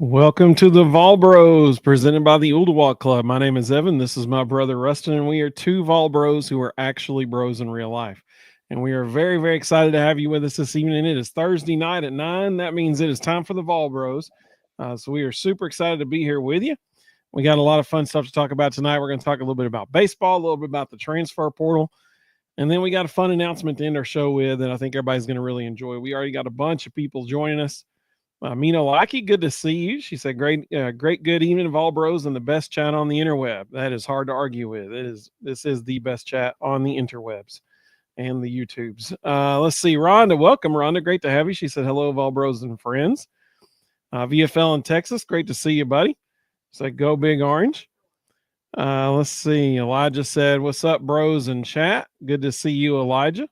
Welcome to the Vol Bros, presented by the Ooltewah Club. My name is Evan. This is my brother Rustin, and we are two Vol Bros who are actually bros in real life. And we are very, very excited to have you with us this evening. It is Thursday night at 9. That means it is time for the Vol Bros. So we are super excited to be here with you. We got a lot of fun stuff to talk about tonight. We're going to talk a little bit about baseball, a little bit about the transfer portal, and then we got a fun announcement to end our show with that I think everybody's going to really enjoy. We already got a bunch of people joining us. Mina Laki, good to see you. She said, "Great, good evening of all bros and the best chat on the interweb." That is hard to argue with. This is the best chat on the interwebs and the YouTubes. Let's see, Rhonda, welcome, Rhonda. Great to have you. She said, "Hello, of all bros and friends." VFL in Texas, great to see you, buddy. Said, "Go Big Orange." Let's see. Elijah said, "What's up, bros in chat? Good to see you, Elijah."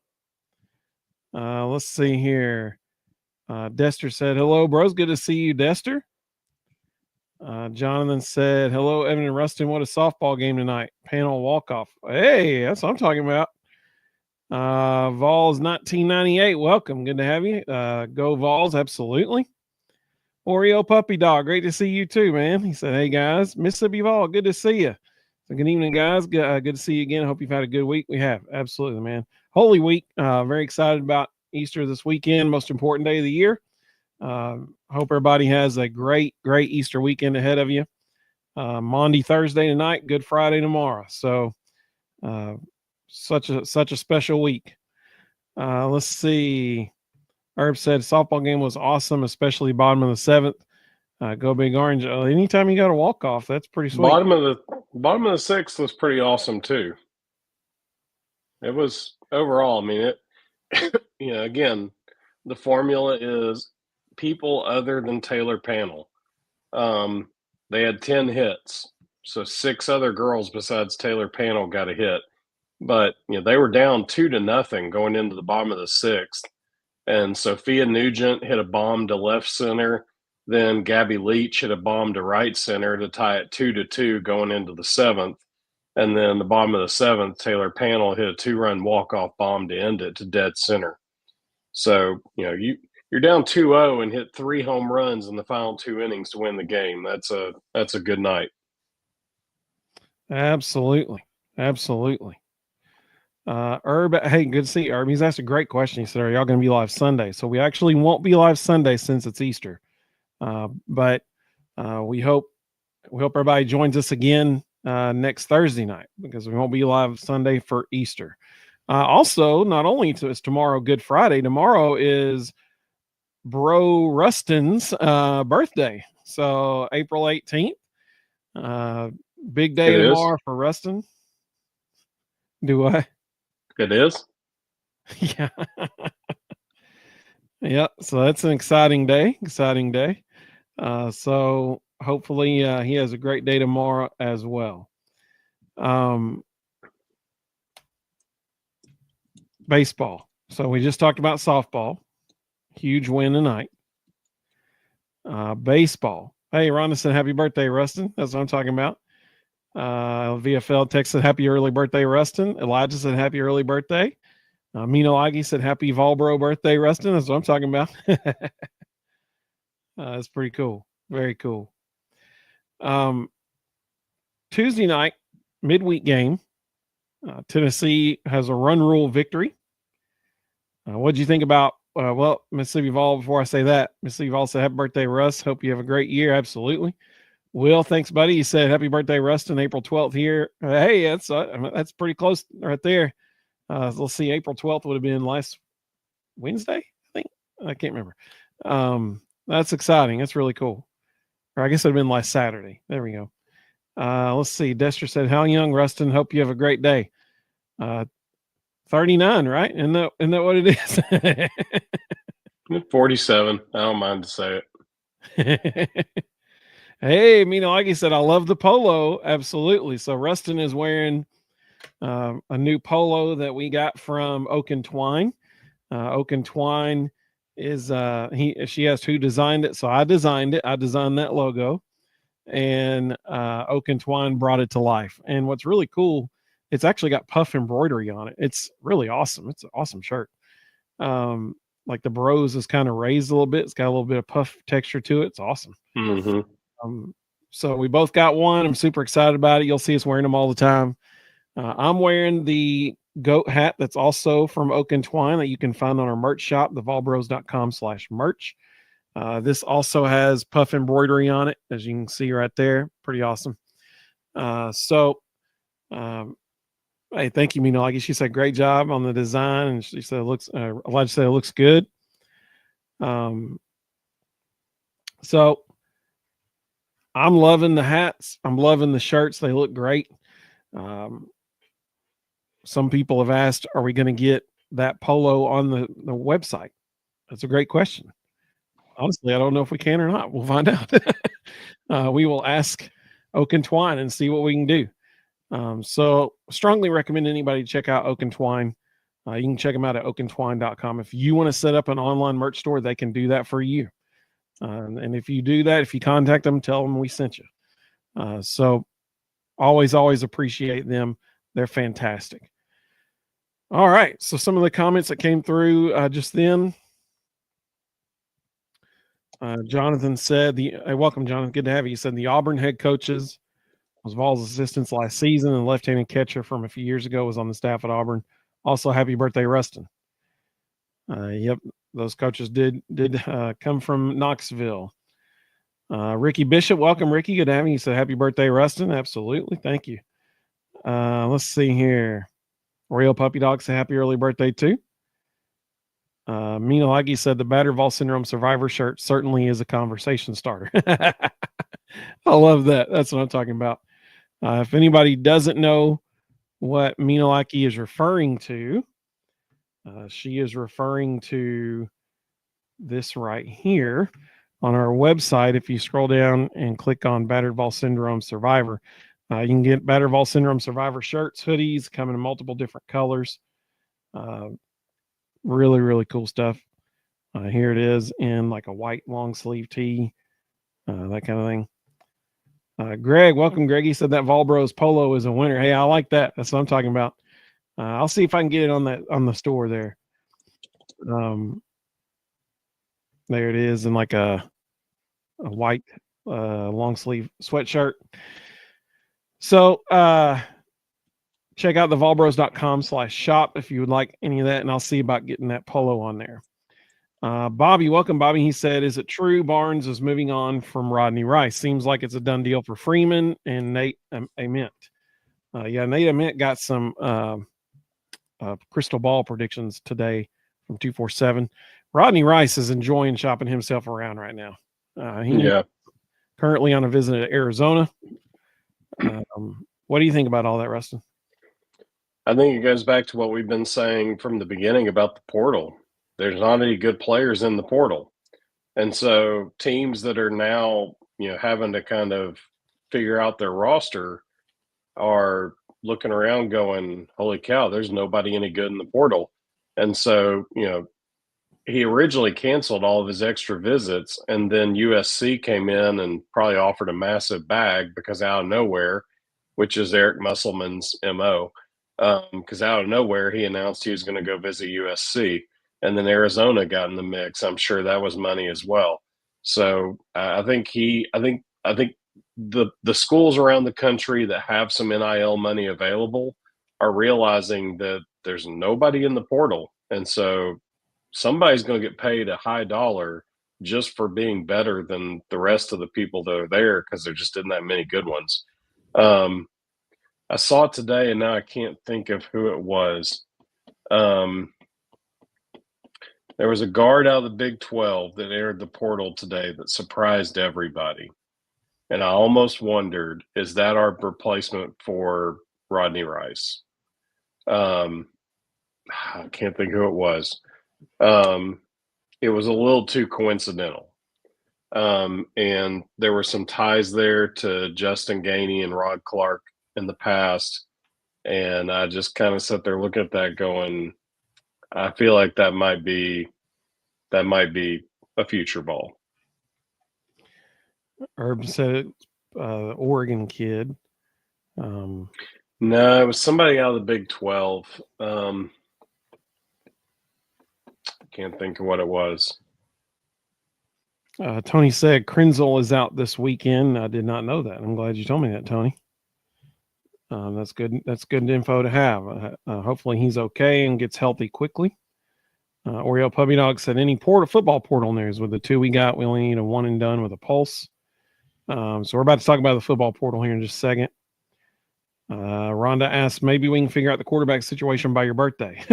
Let's see here. Dester said, "Hello, bros. Good to see you, Dester." Jonathan said, "Hello, Evan and Rustin. What a softball game tonight. Panel walk-off." Hey, that's what I'm talking about. Vols 1998. Welcome. Good to have you. Go Vols. Absolutely. Oreo Puppy Dog. Great to see you too, man. He said, "Hey, guys. Mississippi Vol. Good to see you." So good evening, guys. Good to see you again. I hope you've had a good week. We have. Absolutely, man. Holy Week. Very excited about Easter this weekend. Most important day of the year. Hope everybody has a great Easter weekend ahead of you. Maundy Thursday tonight, Good Friday tomorrow. So such a special week. Let's see. Herb said softball game was awesome, especially bottom of the seventh. Go Big Orange. Anytime you got a walk off, that's pretty sweet. Bottom of the sixth was pretty awesome too. It was overall. I mean, it. Again, the formula is people other than Taylor Panel. They had 10 hits, so 6 other girls besides Taylor Panel got a hit. But they were down 2-0 going into the bottom of the sixth, and Sophia Nugent hit a bomb to left center. Then Gabby Leach hit a bomb to right center to tie it 2-2 going into the seventh. And then the bottom of the seventh, Taylor Panel hit a 2-run walk-off bomb to end it to dead center. So, you're down 2-0 and hit 3 home runs in the final 2 innings to win the game. That's a good night. Absolutely. Herb, hey, good to see you, Herb. He's asked a great question. He said, "Are y'all going to be live Sunday?" So we actually won't be live Sunday since it's Easter. But we hope everybody joins us again next Thursday night, because we won't be live Sunday for Easter. Also, not only is tomorrow Good Friday, tomorrow is Bro Rustin's birthday. So April 18th. Big day tomorrow for Rustin. Do I? It is? Yeah. Yeah. So that's an exciting day. So hopefully he has a great day tomorrow as well. Baseball. So we just talked about softball. Huge win tonight. Baseball. Hey, Rhonda said, "Happy birthday, Rustin." That's what I'm talking about. VFL text said, "Happy early birthday, Rustin." Elijah said, "Happy early birthday." Mina Lagi said, "Happy Volbro birthday, Rustin." That's what I'm talking about. That's pretty cool. Very cool. Tuesday night, midweek game. Tennessee has a run rule victory. What did you think about, Mississippi Vol? Before I say that, Mississippi Vol said, "Happy birthday, Russ. Hope you have a great year." Absolutely. Will, thanks, buddy. He said, "Happy birthday, Rustin, April 12th here." Hey, that's pretty close right there. Let's see, April 12th would have been last Wednesday, I think. I can't remember. That's exciting. That's really cool. Or I guess it would have been last Saturday. There we go. Let's see. Dester said, "How young, Rustin? Hope you have a great day." 39, right? Isn't that what it is? 47. I don't mind to say it. Hey, like he said, "I love the polo." Absolutely. So Rustin is wearing a new polo that we got from Oak and Twine. Oak and Twine is she asked who designed it, so I designed it. I designed that logo, and Oak and Twine brought it to life. And what's really cool, it's actually got puff embroidery on it. It's really awesome. It's an awesome shirt. like the Bros is kind of raised a little bit. It's got a little bit of puff texture to it. It's awesome. Mm-hmm. So we both got one. I'm super excited about it. You'll see us wearing them all the time. I'm wearing the goat hat that's also from Oak and Twine that you can find on our merch shop, thevolbros.com/merch. This also has puff embroidery on it, as you can see right there. Pretty awesome. Hey, thank you, Mina. Like she said, great job on the design, and she said it looks. Elijah said it looks good. So I'm loving the hats. I'm loving the shirts. They look great. Some people have asked, are we going to get that polo on the website? That's a great question. Honestly, I don't know if we can or not. We'll find out. We will ask Oak and Twine and see what we can do. So strongly recommend anybody check out Oak and Twine. You can check them out at oakandtwine.com. If you want to set up an online merch store, they can do that for you. And if you do that, if you contact them, tell them we sent you. So always appreciate them. They're fantastic. All right. So some of the comments that came through just then. Jonathan said, welcome, Jonathan. Good to have you. He said the Auburn head coaches was Vols' assistants last season, and the left-handed catcher from a few years ago was on the staff at Auburn. Also, happy birthday, Rustin. Yep, those coaches did come from Knoxville. Ricky Bishop, welcome, Ricky. Good to have you. He said, happy birthday, Rustin. Absolutely. Thank you. Let's see here. Real Puppy Dog said, happy early birthday, too. Mina Laggy said, the battered Vol Syndrome Survivor shirt certainly is a conversation starter. I love that. That's what I'm talking about. If anybody doesn't know what Mina Laggy is referring to, she is referring to this right here on our website. If you scroll down and click on Battered Vol Syndrome Survivor, you can get Battered Vol Syndrome Survivor shirts, hoodies, come in multiple different colors. Really, really cool stuff. Here it is in like a white long sleeve tee, that kind of thing. Greg, welcome, Greg. He said that Vol Bros polo is a winner. Hey, I like that. That's what I'm talking about. I'll see if I can get it on the store there. There it is in like a white long sleeve sweatshirt. So check out the volbros.com/shop if you would like any of that, and I'll see about getting that polo on there. Bobby, welcome, Bobby. He said, is it true Barnes is moving on from Rodney Rice? Seems like it's a done deal for Freeman and Nate Ament. Yeah, Nate Ament got some crystal ball predictions today from 247. Rodney Rice is enjoying shopping himself around right now. He's currently on a visit to Arizona. What do you think about all that, Rustin? I think it goes back to what we've been saying from the beginning about the portal. There's not any good players in the portal. And so teams that are now, having to kind of figure out their roster are looking around going, holy cow, there's nobody any good in the portal. And so, he originally canceled all of his extra visits, and then USC came in and probably offered a massive bag because out of nowhere, which is Eric Musselman's MO, because out of nowhere he announced he was going to go visit USC, and then Arizona got in the mix. I'm sure that was money as well. So I think the schools around the country that have some NIL money available are realizing that there's nobody in the portal, and so somebody's going to get paid a high dollar just for being better than the rest of the people that are there because there just isn't that many good ones. I saw it today, and now I can't think of who it was. There was a guard out of the Big 12 that entered the portal today that surprised everybody. And I almost wondered, is that our replacement for Rodney Rice? I can't think who it was. It was a little too coincidental. And there were some ties there to Justin Gainey and Rod Clark in the past. And I just kind of sat there looking at that going, I feel like that might be a future ball. Herb said Oregon kid. No, it was somebody out of the Big 12. Can't Can't think of what it was. Tony said Krenzel is out this weekend. I did not know that. I'm glad you told me that, Tony. That's good. That's good info to have. Hopefully he's okay and gets healthy quickly. Oriole Puppy Dog said any football portal news with the 2 we got. We only need a one and done with a pulse. So we're about to talk about the football portal here in just a second. Rhonda asked, maybe we can figure out the quarterback situation by your birthday.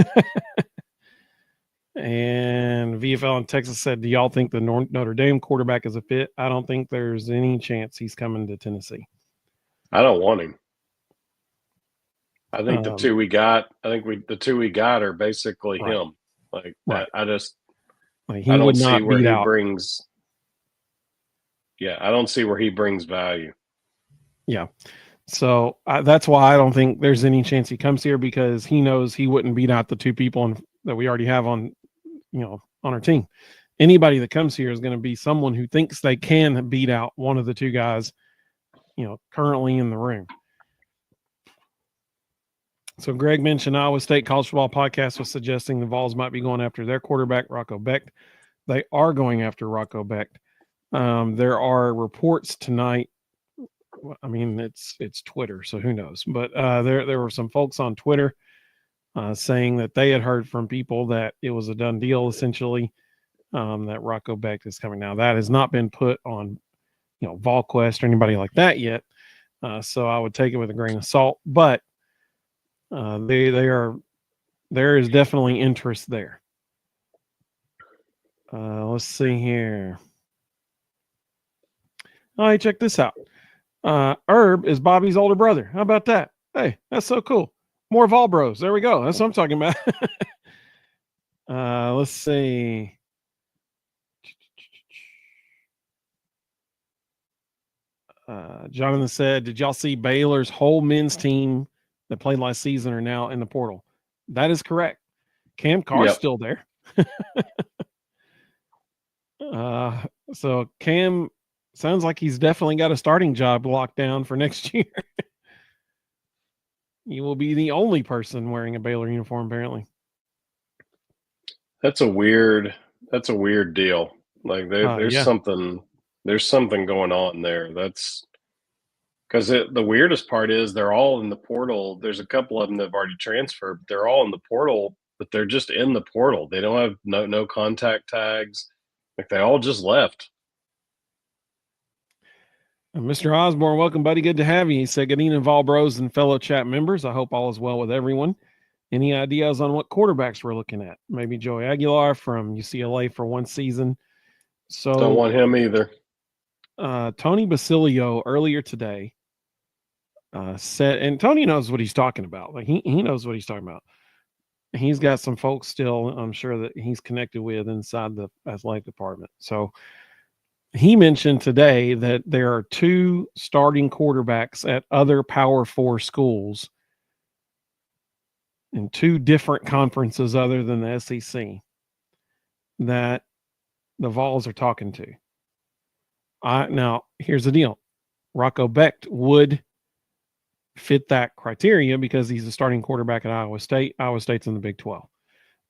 And VFL in Texas said, do y'all think the Notre Dame quarterback is a fit? I don't think there's any chance he's coming to Tennessee. I don't want him. I think the two we got are basically right. him. Like right. I just like he I don't would see not where beat he out. brings. Yeah, I don't see where he brings value. Yeah. So that's why I don't think there's any chance he comes here, because he knows he wouldn't beat out the two people that we already have on our team. Anybody that comes here is going to be someone who thinks they can beat out one of the two guys, currently in the room. So Greg mentioned Iowa State College Football Podcast was suggesting the Vols might be going after their quarterback, Rocco Becht. They are going after Rocco Becht. There are reports tonight. I mean, it's Twitter, so who knows? But there were some folks on Twitter saying that they had heard from people that it was a done deal, essentially, that Rocco Becht is coming. Now, that has not been put on, VolQuest or anybody like that yet. So I would take it with a grain of salt. But there is definitely interest there. Let's see here. Oh, hey, check this out. Herb is Bobby's older brother. How about that? Hey, that's so cool. More Vol Bros. There we go. That's what I'm talking about. Let's see. Jonathan said, did y'all see Baylor's whole men's team that played last season are now in the portal? That is correct. Cam Carr's still there. So Cam sounds like he's definitely got a starting job locked down for next year. He will be the only person wearing a Baylor uniform, apparently. That's a weird deal. Like there's something going on there. That's because the weirdest part is they're all in the portal. There's a couple of them that have already transferred. They're all in the portal, but they're just in the portal. They don't have no contact tags. Like they all just left. Mr. Osborne, welcome, buddy. Good to have you. He said, good evening, Vol Bros and fellow chat members. I hope all is well with everyone. Any ideas on what quarterbacks we're looking at? Maybe Joey Aguilar from UCLA for one season. So don't want him either. Tony Basilio earlier today said, and Tony knows what he's talking about. Like he knows what he's talking about. He's got some folks still, I'm sure, that he's connected with inside the athletic department. So he mentioned today that there are two starting quarterbacks at other Power 4 schools in two different conferences other than the SEC that the Vols are talking to. Now, here's the deal. Rocco Becht would fit that criteria because he's a starting quarterback at Iowa State. Iowa State's in the Big 12.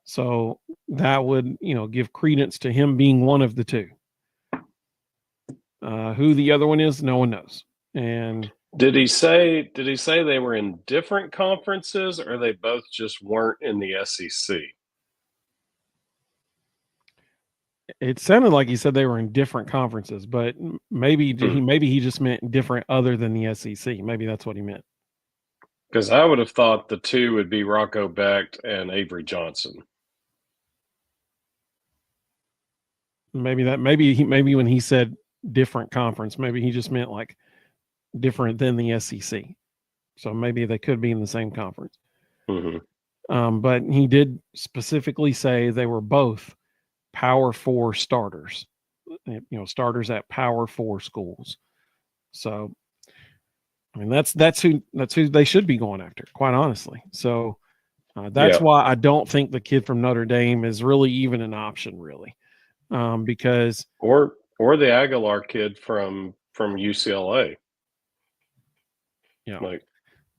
So that would, give credence to him being one of the two. Who the other one is, no one knows. And did he say they were in different conferences, or they both just weren't in the SEC? It sounded like he said they were in different conferences, but maybe he just meant different other than the SEC. Maybe that's what he meant. Because I would have thought the two would be Rocco Becht and Avery Johnson. Maybe when he said different conference, maybe he just meant like different than the SEC. So maybe they could be in the same conference. Mm-hmm. But he did specifically say they were both Power 4 starters, starters at Power 4 schools. So, I mean, that's who they should be going after, quite honestly. So that's why I don't think the kid from Notre Dame is really even an option, really, because or the Aguilar kid from UCLA. Like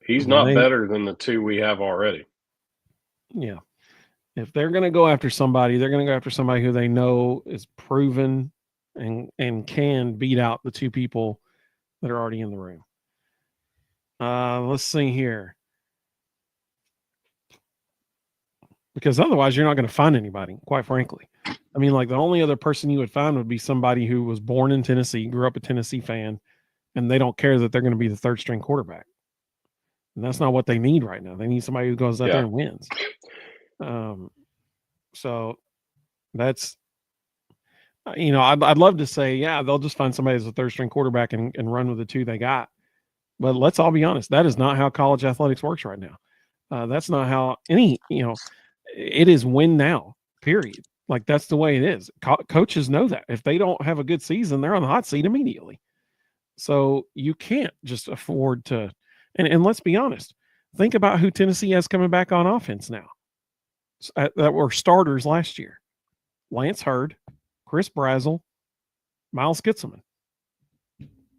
he's not better than the two we have already. Yeah. If they're going to go after somebody, they're going to go after somebody who they know is proven and can beat out the two people that are already in the room. Let's see here. Because otherwise you're not going to find anybody, quite frankly. I mean, like the only other person you would find would be somebody who was born in Tennessee, grew up a Tennessee fan, and they don't care that they're going to be the third string quarterback. And that's not what they need right now. They need somebody who goes out there and wins. So that's, I'd love to say, yeah, they'll just find somebody as a third string quarterback and run with the two they got. But let's all be honest, that is not how college athletics works right now. That's not how it is win now, period. Like that's the way it is. Coaches know that. If they don't have a good season, they're on the hot seat immediately. So you can't just afford to, and let's be honest, think about who Tennessee has coming back on offense now that were starters last year. Lance Hurd, Chris Brazzell, Miles Kitselman.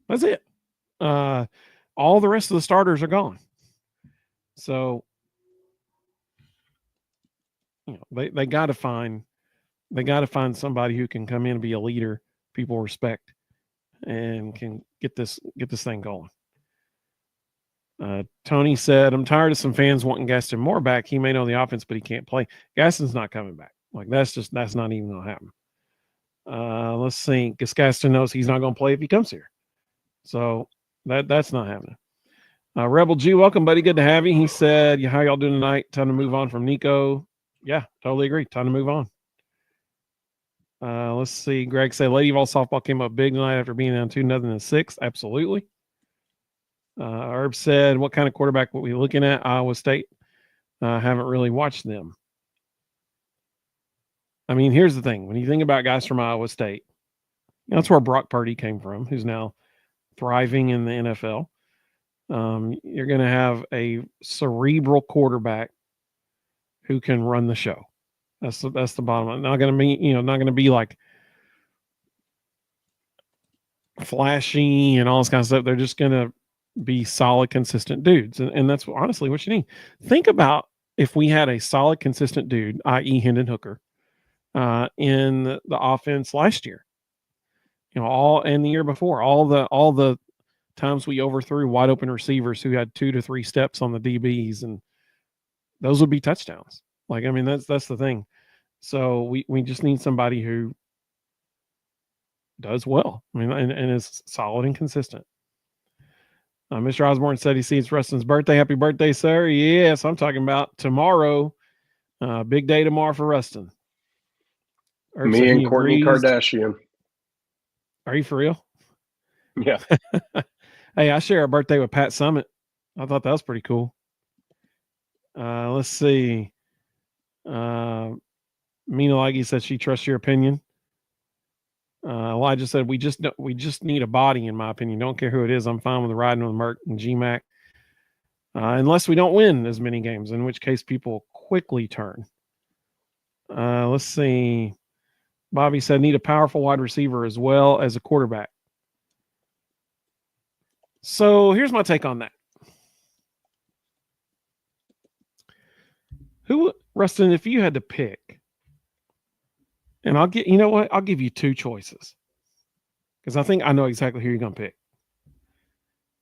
That's it. All the rest of the starters are gone. So, they got to find somebody who can come in and be a leader people respect and can get this thing going. Tony said, I'm tired of some fans wanting Gaston Moore back. He may know the offense, but he can't play. Gaston's not coming back. Like that's not even going to happen. Let's see. Because Gaston knows he's not going to play if he comes here. So that's not happening. Rebel G, welcome, buddy. Good to have you. He said, how y'all doing tonight? Time to move on from Nico. Yeah, totally agree. Time to move on. Let's see. Greg said, Lady Vol softball came up big tonight after being down 2-0 in 6. Absolutely. Herb said, what kind of quarterback were we looking at? Iowa State. Haven't really watched them. I mean, here's the thing. When you think about guys from Iowa State, that's where Brock Purdy came from, who's now thriving in the NFL. You're going to have a cerebral quarterback who can run the show. That's the bottom line. Not going to be like flashy and all this kind of stuff. They're just going to be solid, consistent dudes. And that's honestly what you need. Think about if we had a solid, consistent dude, i.e. Hendon Hooker, in the offense last year, all and the year before, all the times we overthrew wide open receivers who had 2 to 3 steps on the DBs, and those would be touchdowns. Like, I mean, that's the thing. So we just need somebody who does well. I mean, and is solid and consistent. Mr. Osborne said he sees Rustin's birthday. Happy birthday, sir. Yes, I'm talking about tomorrow. Big day tomorrow for Rustin. Me and Kourtney Kardashian. Are you for real? Yeah. Hey, I share a birthday with Pat Summit. I thought that was pretty cool. Let's see. Mina Laggy said she trusts your opinion. Elijah said we just need a body, in my opinion. Don't care who it is. I'm fine with riding with Merck and GMAC. Unless we don't win as many games, in which case people quickly turn. Let's see. Bobby said need a powerful wide receiver as well as a quarterback. So here's my take on that. Rustin, if you had to pick, and I'll give you 2 choices because I think I know exactly who you're going to pick.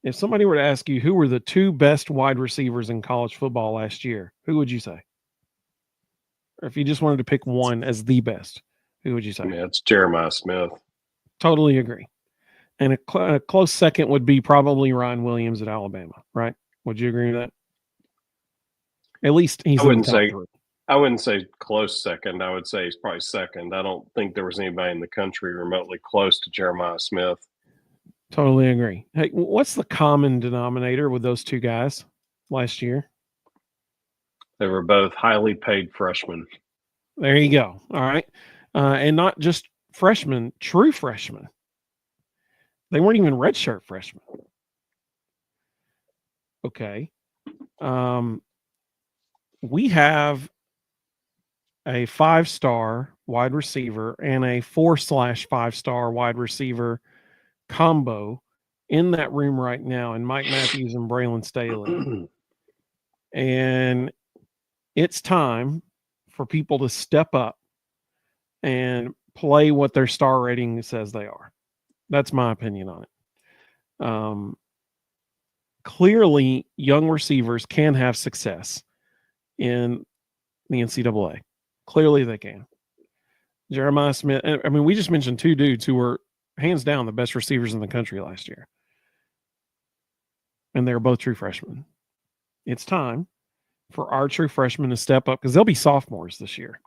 If somebody were to ask you who were the 2 best wide receivers in college football last year, who would you say? Or if you just wanted to pick one as the best, who would you say? Yeah, it's Jeremiah Smith. Totally agree. And a close second would be probably Ryan Williams at Alabama, right? Would you agree with that? At least he's in the top 3. I wouldn't say close second. I would say he's probably second. I don't think there was anybody in the country remotely close to Jeremiah Smith. Totally agree. Hey, what's the common denominator with those 2 guys last year? They were both highly paid freshmen. There you go. All right. And not just freshmen, true freshmen. They weren't even redshirt freshmen. Okay. We have a 5-star wide receiver and a 4/5-star wide receiver combo in that room right now in Mike Matthews and Braylon Staley. And it's time for people to step up and play what their star rating says they are. That's my opinion on it. Clearly, young receivers can have success in the NCAA. Clearly, they can. Jeremiah Smith. I mean, we just mentioned two dudes who were hands down the best receivers in the country last year, and they're both true freshmen. It's time for our true freshmen to step up because they'll be sophomores this year.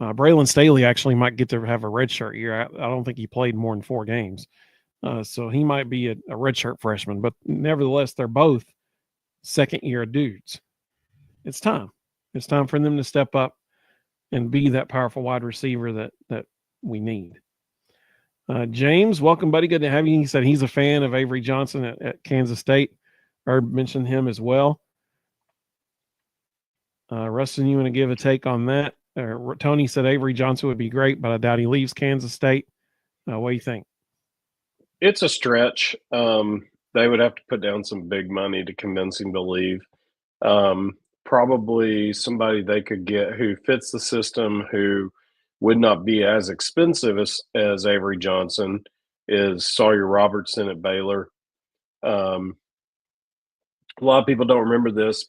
Braylon Staley actually might get to have a redshirt year. I don't think he played more than 4 games. So he might be a redshirt freshman, but nevertheless, they're both second-year dudes. It's time. It's time for them to step up and be that powerful wide receiver that we need. James, welcome, buddy. Good to have you. He said he's a fan of Avery Johnson at Kansas State. Herb mentioned him as well. Rustin, you want to give a take on that? Tony said Avery Johnson would be great, but I doubt he leaves Kansas State. What do you think? It's a stretch. They would have to put down some big money to convince him to leave. Probably somebody they could get who fits the system, who would not be as expensive as Avery Johnson, is Sawyer Robertson at Baylor. A lot of people don't remember this.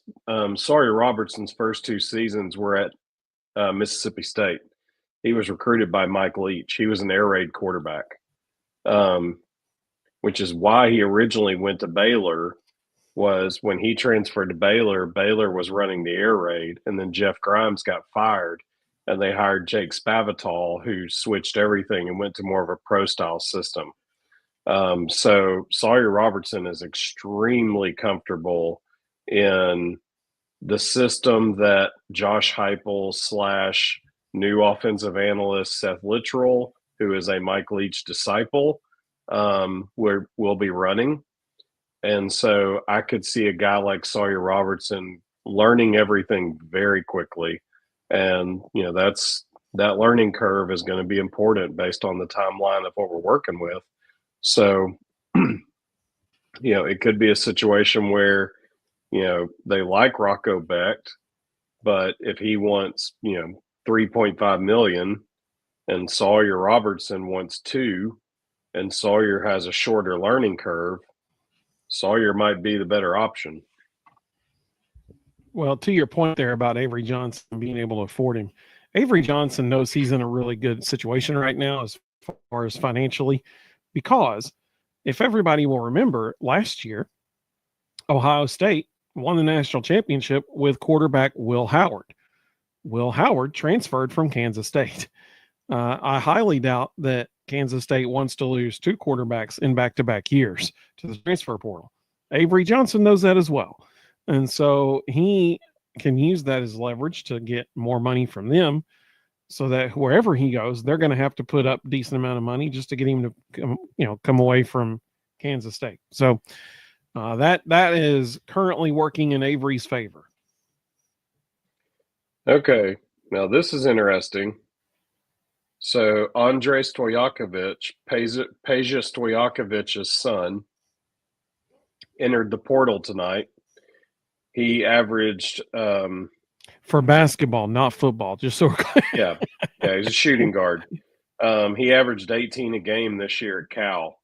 Sawyer Robertson's first 2 seasons were at Mississippi State. He was recruited by Mike Leach. He was an air raid quarterback, which is why he originally went to Baylor. Was when he transferred to Baylor, Baylor was running the air raid, and then Jeff Grimes got fired, and they hired Jake Spavital, who switched everything and went to more of a pro-style system. So Sawyer Robertson is extremely comfortable in the system that Josh Heupel / new offensive analyst Seth Littrell, who is a Mike Leach disciple, will be running. And so I could see a guy like Sawyer Robertson learning everything very quickly. And, that learning curve is going to be important based on the timeline of what we're working with. So, it could be a situation where, they like Rocco Becht, but if he wants, $3.5 million and Sawyer Robertson wants $2 million and Sawyer has a shorter learning curve, Sawyer might be the better option. Well, to your point there about Avery Johnson being able to afford him, Avery Johnson knows he's in a really good situation right now as far as financially, because if everybody will remember, last year, Ohio State won the national championship with quarterback Will Howard. Will Howard transferred from Kansas State. I highly doubt that Kansas State wants to lose 2 quarterbacks in back-to-back years to the transfer portal. Avery Johnson knows that as well. And so he can use that as leverage to get more money from them so that wherever he goes, they're going to have to put up a decent amount of money just to get him to come away from Kansas State. So that is currently working in Avery's favor. Okay. Now this is interesting. So Andrei Stojakovic, Peja Stojakovic's son, entered the portal tonight. He averaged for basketball, not football, just so we're clear. Yeah, he's a shooting guard. He averaged 18 a game this year at Cal,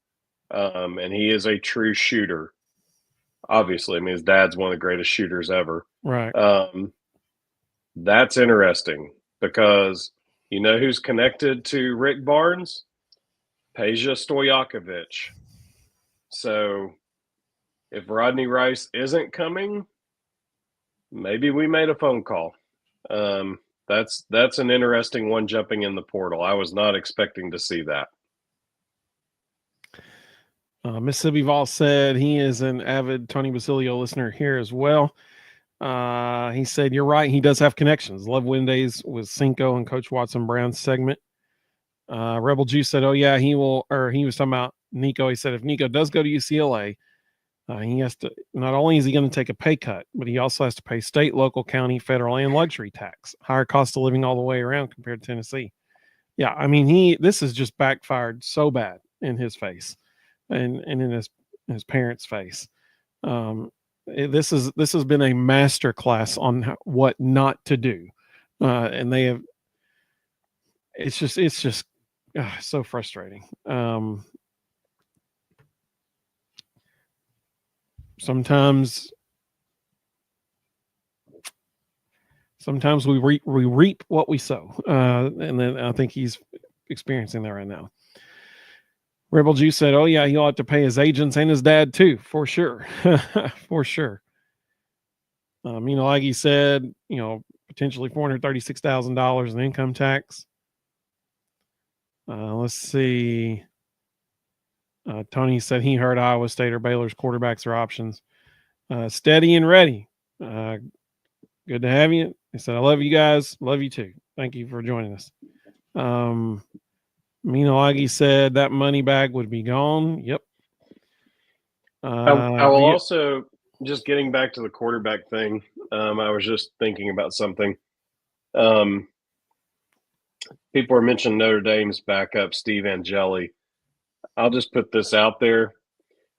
and he is a true shooter. Obviously, I mean, his dad's one of the greatest shooters ever. Right. That's interesting because you know who's connected to Rick Barnes? Peja Stojakovic. So if Rodney Rice isn't coming, maybe we made a phone call. That's an interesting one jumping in the portal. I was not expecting to see that. Mississippi Vols said he is an avid Tony Basilio listener here as well. He said, you're right. He does have connections. Love Wednesdays with Cinco and Coach Watson Brown's segment. Rebel Juice said, oh yeah, he will, or he was talking about Nico. He said, if Nico does go to UCLA, he has to, not only is he going to take a pay cut, but he also has to pay state, local, county, federal, and luxury tax, higher cost of living all the way around compared to Tennessee. Yeah. I mean, this has just backfired so bad in his face and in his parents' face. This has been a master class on what not to do and they have. It's just so frustrating. Sometimes we reap what we sow, and then I think he's experiencing that right now. Rebel Juice said, "Oh yeah, he ought to pay his agents and his dad too, for sure, for sure." Like he said, potentially $436,000 in income tax. Let's see. Tony said he heard Iowa State or Baylor's quarterbacks are options. Steady and ready. Good to have you. He said, I love you guys. Love you too. Thank you for joining us. Minolagi said that money bag would be gone. Yep. I will also, just getting back to the quarterback thing, I was just thinking about something. People were mentioning Notre Dame's backup, Steve Angeli. I'll just put this out there.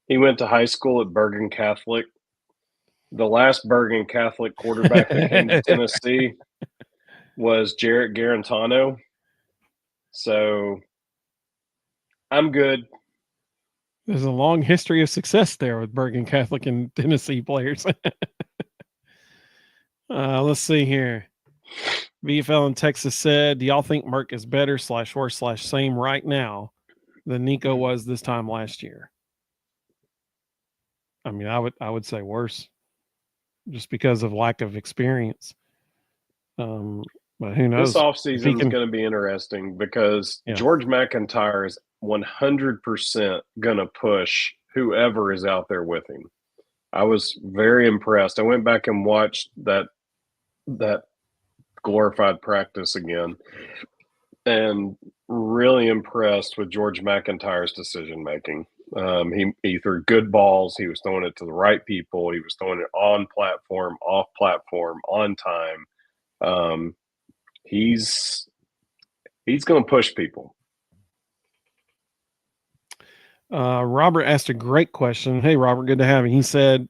He went to high school at Bergen Catholic. The last Bergen Catholic quarterback that came to Tennessee was Jarrett Garantano. So I'm good. There's a long history of success there with Bergen Catholic and Tennessee players. Let's see here. VFL in Texas said, do y'all think Merck is better / worse / same right now than Nico was this time last year? I mean, I would say worse, just because of lack of experience. But who knows? This offseason is going to be interesting because George McIntyre is 100% going to push whoever is out there with him. I was very impressed. I went back and watched that glorified practice again, and really impressed with George McIntyre's decision making. He threw good balls. He was throwing it to the right people. He was throwing it on platform, off platform, on time. He's going to push people. Robert asked a great question. Hey, Robert, good to have you. He said,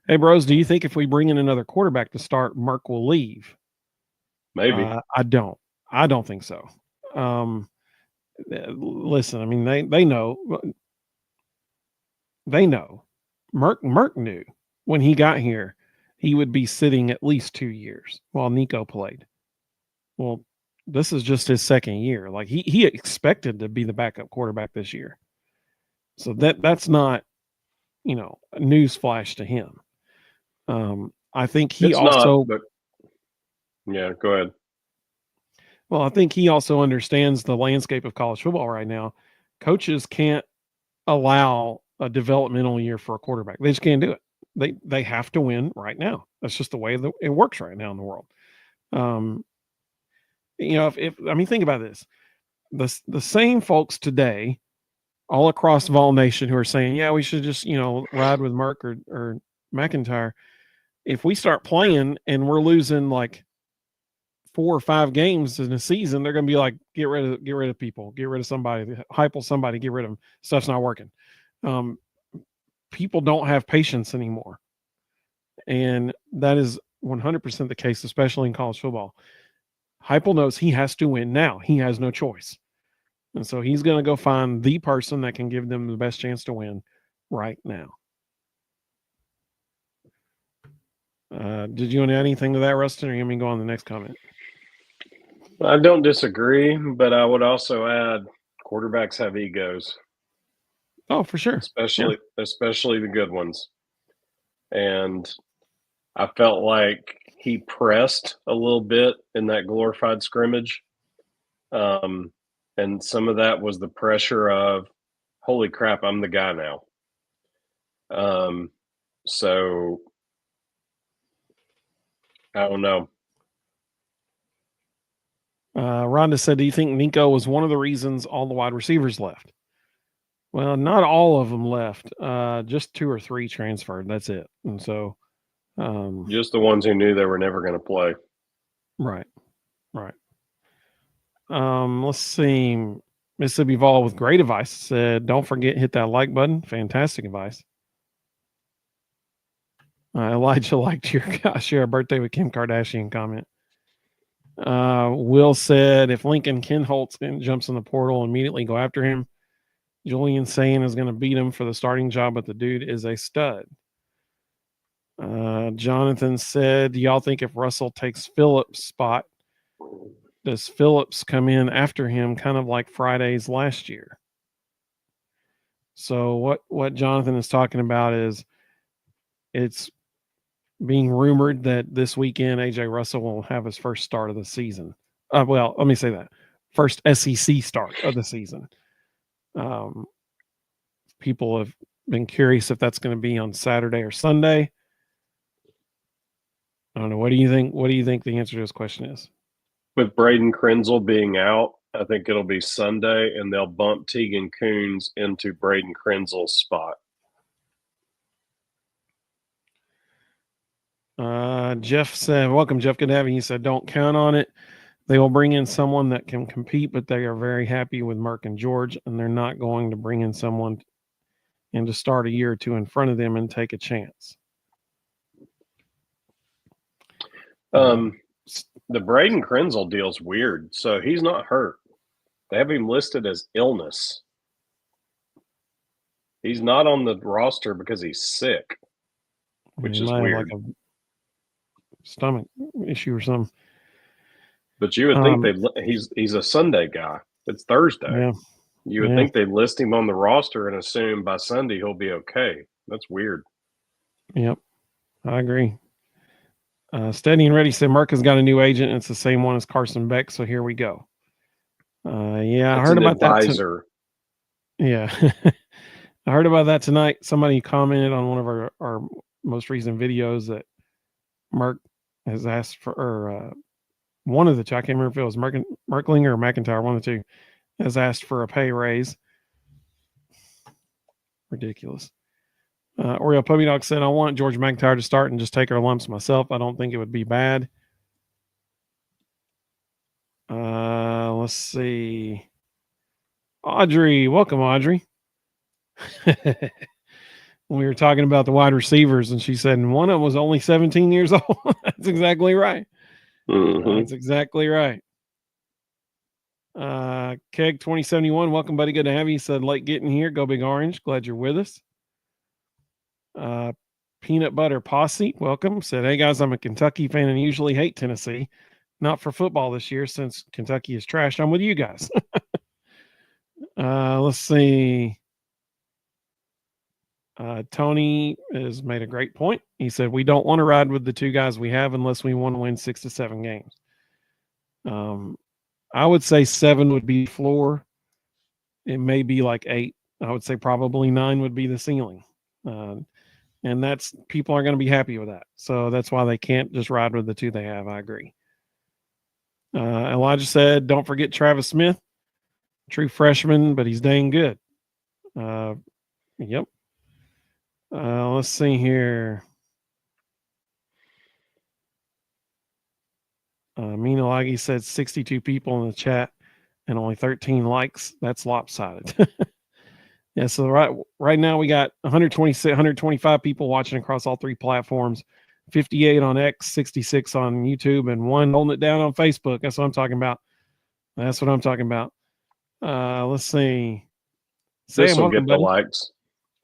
hey, bros, do you think if we bring in another quarterback to start, Mark will leave? Maybe. I don't think so. Listen, I mean, they know. They know. Merck knew when he got here he would be sitting at least 2 years while Nico played. Well, this is just his second year. Like he expected to be the backup quarterback this year. So that's not, a news flash to him. I think he it's also, not, but yeah, go ahead. Well, I think he also understands the landscape of college football right now. Coaches can't allow a developmental year for a quarterback. They just can't do it. They have to win right now. That's just the way that it works right now in the world. If think about this. The same folks today all across Vol Nation who are saying, yeah, we should just, ride with Merck or McIntyre. If we start playing and we're losing like 4 or 5 games in a season, they're going to be like, get rid of people, get rid of somebody, hype somebody, get rid of them. Stuff's not working. People don't have patience anymore. And that is 100% the case, especially in college football. Heupel knows he has to win now. He has no choice. And so he's going to go find the person that can give them the best chance to win right now. Did you want to add anything to that, Rustin, or you want me to go on the next comment? I don't disagree, but I would also add quarterbacks have egos. Oh, for sure. Especially the good ones. And I felt like he pressed a little bit in that glorified scrimmage. And some of that was the pressure of, holy crap, I'm the guy now. So I don't know. Rhonda said, do you think Nico was one of the reasons all the wide receivers left? Well, not all of them left. Just 2 or 3 transferred. That's it. And so just the ones who knew they were never going to play. Right. Let's see. Mississippi Vol with great advice said, don't forget, hit that like button. Fantastic advice. Elijah liked your share a birthday with Kim Kardashian comment. Will said if Lincoln Kinholtz jumps in the portal, immediately go after him. Julian Sane is going to beat him for the starting job, but the dude is a stud. Jonathan said, do y'all think if Russell takes Phillips' spot, does Phillips come in after him, kind of like Fridays last year? So what Jonathan is talking about is it's being rumored that this weekend AJ Russell will have his first start of the season. Well, let me say that first SEC start of the season. People have been curious if that's going to be on Saturday or Sunday. I don't know. What do you think? What do you think the answer to this question is? With Braden Krenzel being out, I think it'll be Sunday, and they'll bump Tegan Coons into Braden Krenzel's spot. Jeff said, welcome, Jeff. Good to have you. He said, don't count on it. They will bring in someone that can compete, but they are very happy with Mark and George, and they're not going to bring in someone and to start a year or two in front of them and take a chance. The Braden Krenzel deal's weird. So he's not hurt. They have him listed as illness. He's not on the roster because he's sick, which is weird. Like a stomach issue or something. But you would think he's a Sunday guy. It's Thursday. Yeah. You would think they'd list him on the roster and assume by Sunday he'll be okay. That's weird. Yep, I agree. Steady and Ready said Mark has got a new agent. And it's the same one as Carson Beck. So here we go. I heard about advisor. that. Yeah. I heard about that tonight. Somebody commented on one of our most recent videos that Mark has asked for, or one of the two, I can't remember if it was Merklinger or McIntyre, one of the two, has asked for a pay raise. Ridiculous. Oriel Puppy Dog said, I want George McIntyre to start and just take our lumps myself. I don't think it would be bad. Let's see. Audrey. Welcome, Audrey. We were talking about the wide receivers, and she said, and one of them was only 17 years old. That's exactly right. Mm-hmm. That's exactly right. Keg 2071, welcome, buddy. Good to have you. He said, late getting here. Go Big Orange. Glad you're with us. Peanut Butter Posse, welcome. Said, hey guys, I'm a Kentucky fan and usually hate Tennessee. Not for football this year since Kentucky is trash. I'm with you guys. Let's see. Tony has made a great point. He said, we don't want to ride with the two guys we have unless we want to win 6 to 7 games. I would say 7 would be floor. It may be like 8. I would say probably 9 would be the ceiling. And that's, people aren't going to be happy with that. So that's why they can't just ride with the two they have. I agree. Elijah said, don't forget Travis Smith, true freshman, but he's dang good. Yep. Let's see here. Mina Laggy said 62 people in the chat and only 13 likes. That's lopsided. Yeah, so right now we got 125 people watching across all 3 platforms, 58 on X, 66 on YouTube, and 1 holding it down on Facebook. That's what I'm talking about. Let's see. This will get the likes.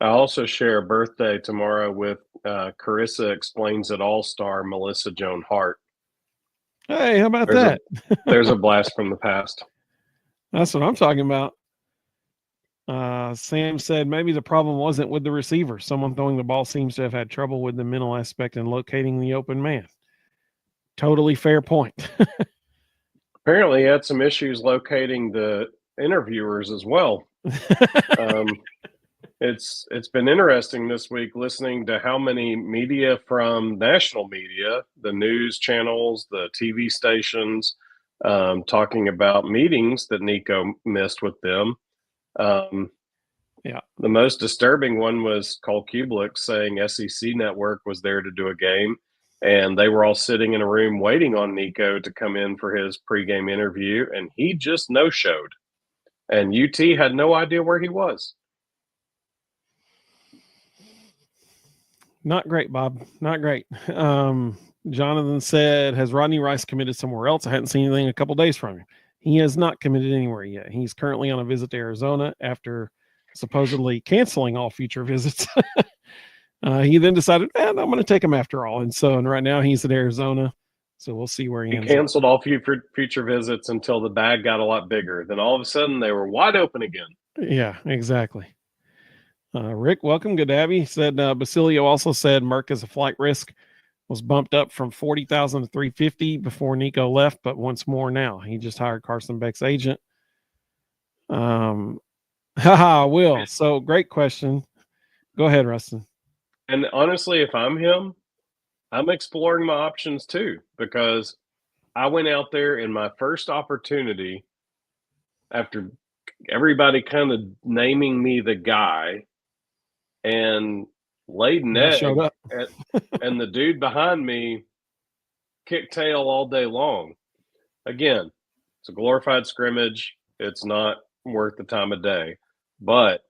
I also share a birthday tomorrow with Carissa Explains It All-star Melissa Joan Hart. Hey, how about that? There's a blast from the past. That's what I'm talking about. Sam said maybe the problem wasn't with the receiver. Someone throwing the ball seems to have had trouble with the mental aspect and locating the open man. Totally fair point. Apparently he had some issues locating the interviewers as well. It's been interesting this week listening to how many media from national media, the news channels, the TV stations, talking about meetings that Nico missed with them. Yeah. The most disturbing one was Cole Kublik saying SEC Network was there to do a game, and they were all sitting in a room waiting on Nico to come in for his pregame interview, and he just no-showed. And UT had no idea where he was. Not great, Bob. Not great. Jonathan said, has Rodney Rice committed somewhere else? I hadn't seen anything in a couple days from him. He has not committed anywhere yet. He's currently on a visit to Arizona after supposedly canceling all future visits. He then decided, I'm going to take him after all. And right now he's at Arizona. So we'll see where he ends up. He canceled all future visits until the bag got a lot bigger. Then all of a sudden they were wide open again. Yeah, exactly. Rick, welcome. Good to have you. He said Basilio also said Merck is a flight risk, was bumped up from 40,000 to 350 before Nico left, but once more now. He just hired Carson Beck's agent. Will. So great question. Go ahead, Rustin. And honestly, if I'm him, I'm exploring my options too, because I went out there in my first opportunity after everybody kind of naming me the guy and laid an egg, showed up. and the dude behind me kicked tail all day long. Again, it's a glorified scrimmage. It's not worth the time of day. But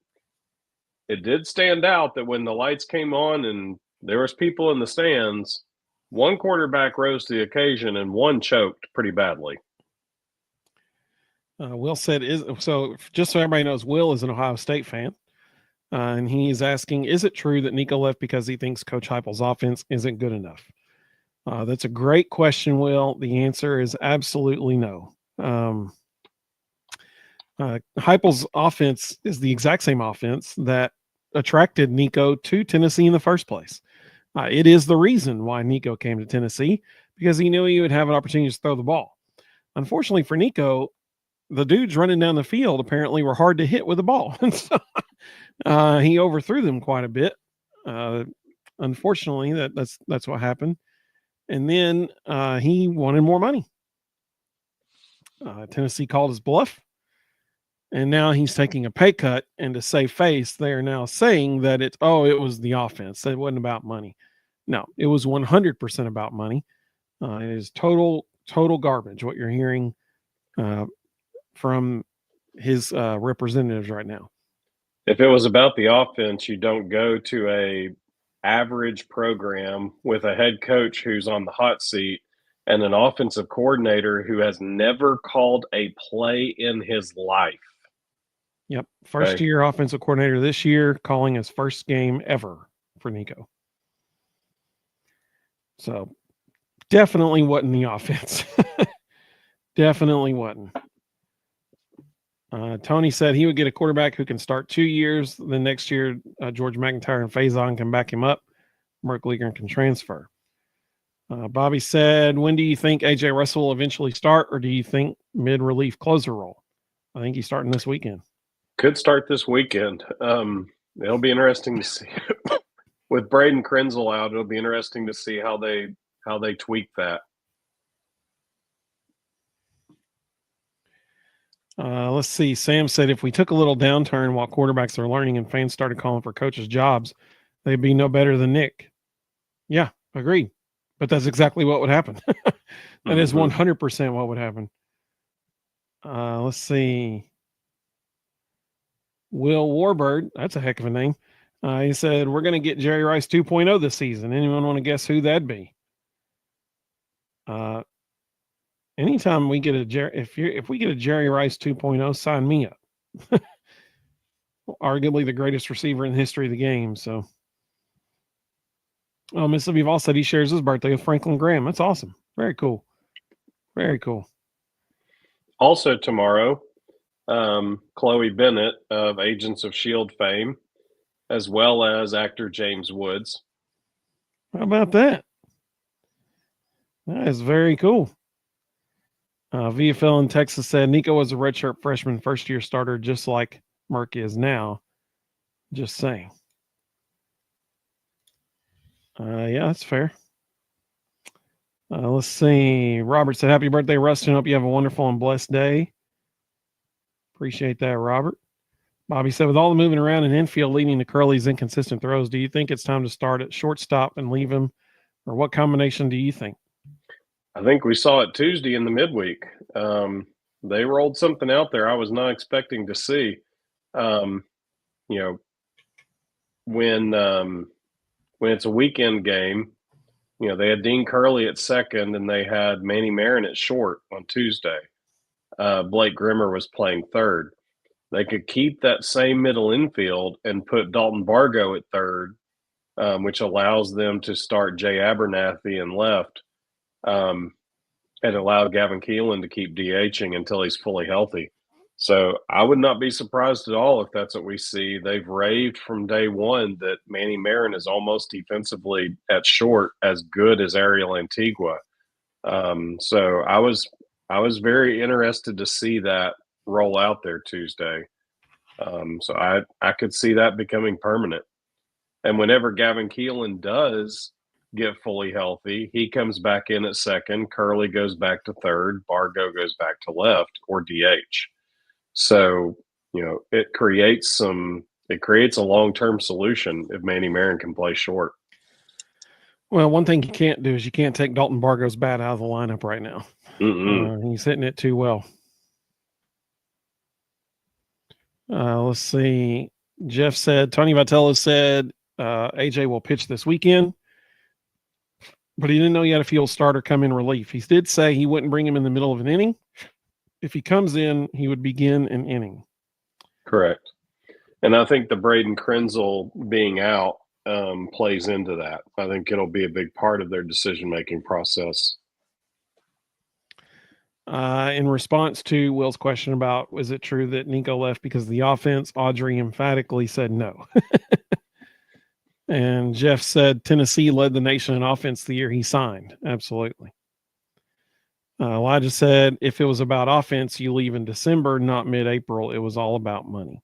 it did stand out that when the lights came on and there was people in the stands, one quarterback rose to the occasion and one choked pretty badly. Will said, so just so everybody knows, Will is an Ohio State fan. And he's asking, is it true that Nico left because he thinks Coach Heupel's offense isn't good enough? That's a great question, Will. The answer is absolutely no. Heupel's offense is the exact same offense that attracted Nico to Tennessee in the first place. It is the reason why Nico came to Tennessee, because he knew he would have an opportunity to throw the ball. Unfortunately for Nico, the dudes running down the field apparently were hard to hit with the ball. And so he overthrew them quite a bit. Unfortunately, that's what happened. And then he wanted more money. Tennessee called his bluff. And now he's taking a pay cut. And to save face, they are now saying that it was the offense. It wasn't about money. No, it was 100% about money. It is total garbage what you're hearing from his representatives right now. If it was about the offense, you don't go to a average program with a head coach who's on the hot seat and an offensive coordinator who has never called a play in his life. Yep. First year offensive coordinator this year, calling his first game ever for Nico. So definitely wasn't the offense. Definitely wasn't. Tony said he would get a quarterback who can start 2 years. The next year, George McIntyre and Faison can back him up. Merck Leger can transfer. Bobby said, when do you think AJ Russell will eventually start, or do you think mid-relief closer role? I think he's starting this weekend. Could start this weekend. It'll be interesting to see. With Braden Krenzel out, it'll be interesting to see how they tweak that. Let's see. Sam said, if we took a little downturn while quarterbacks are learning and fans started calling for coaches' jobs, they'd be no better than Nick. Yeah, agreed. But that's exactly what would happen. That is 100% what would happen. Let's see. Will Warbird, that's a heck of a name. He said, we're going to get Jerry Rice 2.0 this season. Anyone want to guess who that'd be? Anytime we get if we get a Jerry Rice 2.0, sign me up. Arguably the greatest receiver in the history of the game. So, Mississippi Vol said he shares his birthday with Franklin Graham. That's awesome. Very cool. Very cool. Also tomorrow, Chloe Bennett of Agents of S.H.I.E.L.D. fame, as well as actor James Woods. How about that? That is very cool. VFL in Texas said Nico was a redshirt freshman first-year starter, just like Merck is now. Just saying. Yeah, that's fair. Let's see. Robert said, happy birthday, Rustin. Hope you have a wonderful and blessed day. Appreciate that, Robert. Bobby said, with all the moving around in infield leading to Curley's inconsistent throws, do you think it's time to start at shortstop and leave him? Or what combination do you think? I think we saw it Tuesday in the midweek. They rolled something out there I was not expecting to see. When it's a weekend game They had Dean Curley at second, and they had Manny Marin at short on Tuesday. Blake Grimmer was playing third. They could keep that same middle infield and put Dalton Bargo at third, which allows them to start Jay Abernathy in left, and allow Gavin Keelan to keep DHing until he's fully healthy. So I would not be surprised at all if that's what we see. They've raved from day one that Manny Marin is almost defensively at short as good as Ariel Antigua. So I was very interested to see that roll out there Tuesday. So I could see that becoming permanent. And whenever Gavin Keelan does get fully healthy, he comes back in at second. Curley goes back to third. Bargo goes back to left or DH. So, it creates a long-term solution if Manny Marin can play short. Well, one thing you can't do is you can't take Dalton Bargo's bat out of the lineup right now. He's hitting it too well. Let's see. Jeff said, Tony Vitello said AJ will pitch this weekend, but he didn't know he had a field starter come in relief. He did say he wouldn't bring him in the middle of an inning. If he comes in, he would begin an inning. Correct. And I think the Braden Krenzel being out plays into that. I think it'll be a big part of their decision-making process. In response to Will's question about, was it true that Nico left because of the offense, Audrey emphatically said no. And Jeff said Tennessee led the nation in offense the year he signed. Absolutely. Elijah said, if it was about offense, you leave in December, not mid-April. It was all about money.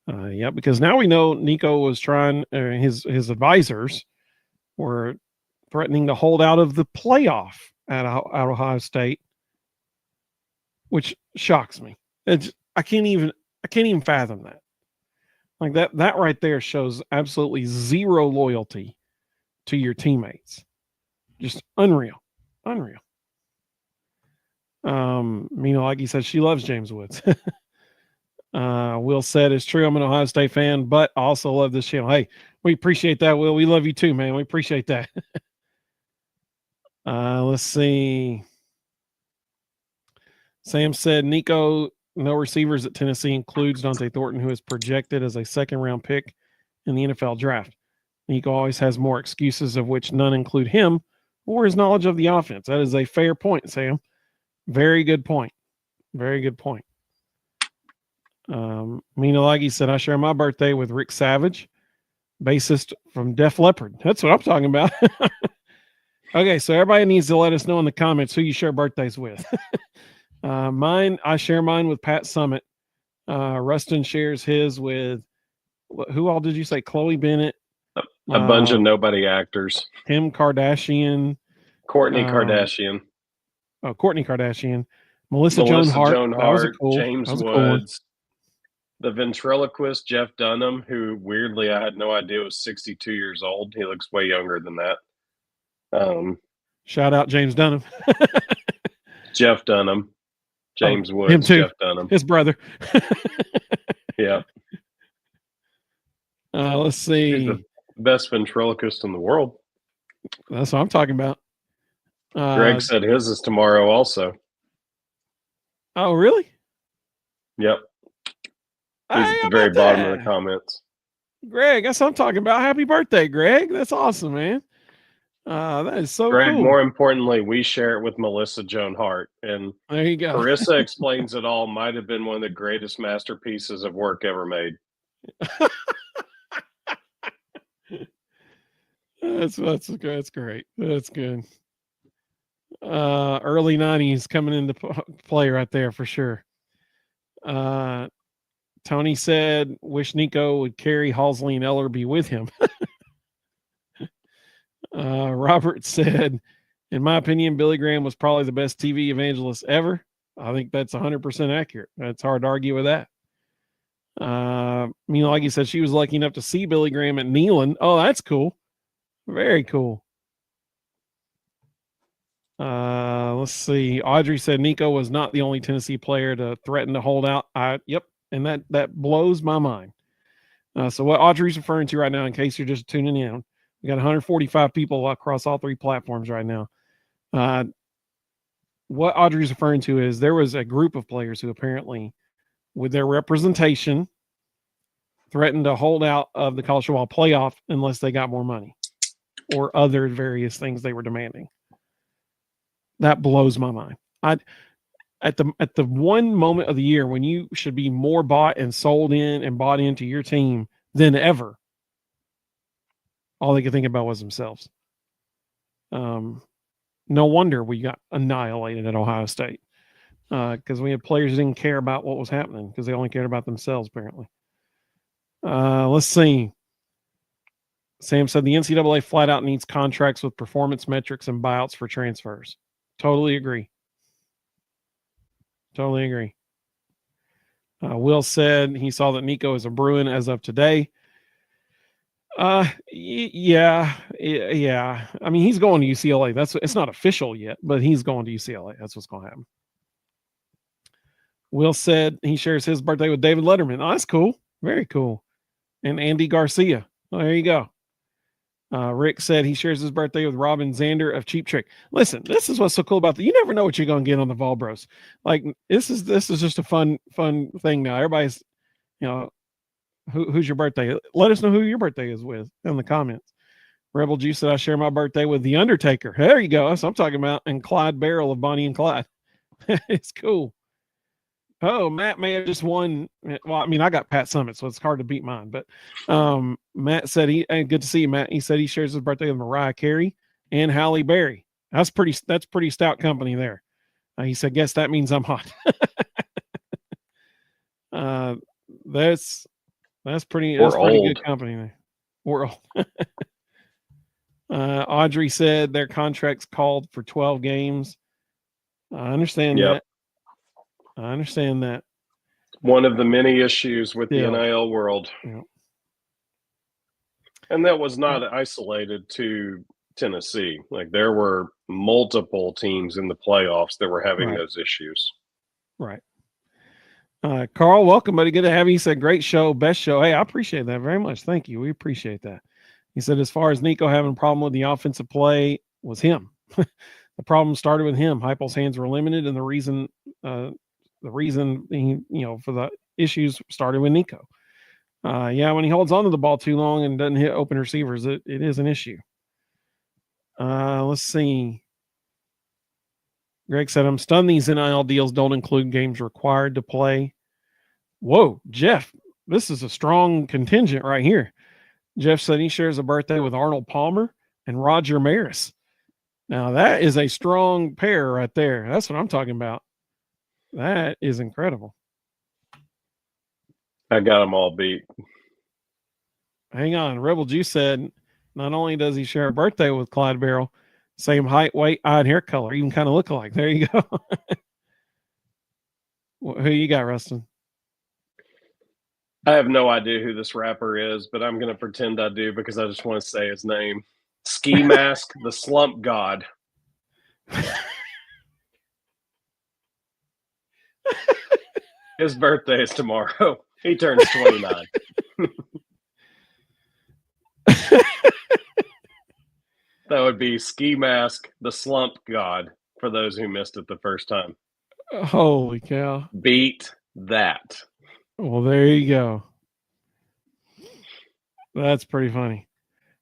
Yeah, because now we know Nico was trying, his advisors were threatening to hold out of the playoff at Ohio State, which shocks me. I can't even fathom that. Like that right there shows absolutely zero loyalty to your teammates. Just unreal. Like he said, she loves James Woods. Will said, it's true, I'm an Ohio State fan, but I also love this channel. Hey, we appreciate that, Will. We love you too, man. We appreciate that. Let's see. Sam said, Nico, no receivers at Tennessee includes Dante Thornton, who is projected as a second-round pick in the NFL draft. Nico always has more excuses, of which none include him or his knowledge of the offense. That is a fair point, Sam. Very good point. Very good point. Mina Laggy said, I share my birthday with Rick Savage, bassist from Def Leppard. That's what I'm talking about. Okay, so everybody needs to let us know in the comments who you share birthdays with. I share mine with Pat Summitt. Rustin shares his with, who all did you say? Chloe Bennett. A bunch of nobody actors. Kim Kardashian. Kourtney Kardashian. Kourtney Kardashian. Melissa Joan Hart. That was James Woods. The ventriloquist Jeff Dunham, who weirdly I had no idea was 62 years old. He looks way younger than that. Shout out James Dunham. Jeff Dunham. James Woods. Him too. Jeff Dunham. His brother. Yeah. Let's see. He's the best ventriloquist in the world. That's what I'm talking about. Greg said his is tomorrow also. Oh, really? Yep. He's at the very bottom of the comments. Greg, that's what I'm talking about. Happy birthday, Greg. That's awesome, man. That is so Greg, cool. more importantly, we share it with Melissa Joan Hart. And there you go. Carissa Explains It All might have been one of the greatest masterpieces of work ever made. That's great. That's good. Early 90s coming into play right there for sure. Tony said, wish Nico would carry Halsley and Ellerby with him. Robert said, in my opinion, Billy Graham was probably the best TV evangelist ever. I think that's 100% accurate. It's hard to argue with that. Like he said, she was lucky enough to see Billy Graham at Neyland. Oh, that's cool. Very cool. Let's see. Audrey said Nico was not the only Tennessee player to threaten to hold out. Yep. And that blows my mind. So what Audrey's referring to right now, in case you're just tuning in, We got 145 people across all 3 platforms right now. What Audrey's referring to is there was a group of players who apparently, with their representation, threatened to hold out of the college football playoff unless they got more money or other various things they were demanding. That blows my mind. At the one moment of the year when you should be more bought and sold in and bought into your team than ever, all they could think about was themselves. No wonder we got annihilated at Ohio State because we had players who didn't care about what was happening because they only cared about themselves, apparently. Let's see. Sam said the NCAA flat out needs contracts with performance metrics and buyouts for transfers. Totally agree. Totally agree. Will said he saw that Nico is a Bruin as of today. Yeah. I mean, he's going to UCLA. It's not official yet, but he's going to UCLA. That's what's going to happen. Will said he shares his birthday with David Letterman. Oh, that's cool. Very cool. And Andy Garcia. Oh, there you go. Rick said he shares his birthday with Robin Zander of Cheap Trick. Listen, this is what's so cool about you never know what you're going to get on the Vol Bros. Like this is just a fun thing now. Everybody's, who's your birthday? Let us know who your birthday is with in the comments. Rebel Juice said I share my birthday with The Undertaker. There you go. That's what I'm talking about. And Clyde Barrel of Bonnie and Clyde. It's cool. Oh, Matt may have just won. Well, I mean, I got Pat Summitt, so it's hard to beat mine. But Matt said good to see you, Matt. He said he shares his birthday with Mariah Carey and Halle Berry. That's pretty stout company there. He said, guess that means I'm hot. That's pretty good company there. We're old. Audrey said their contracts called for 12 games. I understand that. I understand that. One of the many issues with the NIL world. Yeah. And that was not isolated to Tennessee. Like there were multiple teams in the playoffs that were having those issues. Right. Carl, welcome, buddy. Good to have you. He said, great show, best show. Hey, I appreciate that very much. Thank you. We appreciate that. He said, as far as Nico having a problem with the offensive play was him. The problem started with him. Heupel's hands were limited, and the reason for the issues started with Nico. When he holds on to the ball too long and doesn't hit open receivers, it is an issue. Let's see. Greg said, I'm stunned these NIL deals don't include games required to play. Whoa, Jeff, this is a strong contingent right here. Jeff said he shares a birthday with Arnold Palmer and Roger Maris. Now, that is a strong pair right there. That's what I'm talking about. That is incredible. I got them all beat. Hang on. Rebel Juice said not only does he share a birthday with Clyde Barrel, same height, weight, eye, and hair color, even kind of look alike. There you go. Who you got, Rustin? I have no idea who this rapper is, but I'm going to pretend I do because I just want to say his name. Ski Mask, the Slump God. His birthday is tomorrow. He turns 29. That would be Ski Mask, the Slump God, for those who missed it the first time. Holy cow. Beat that. Well, there you go. That's pretty funny.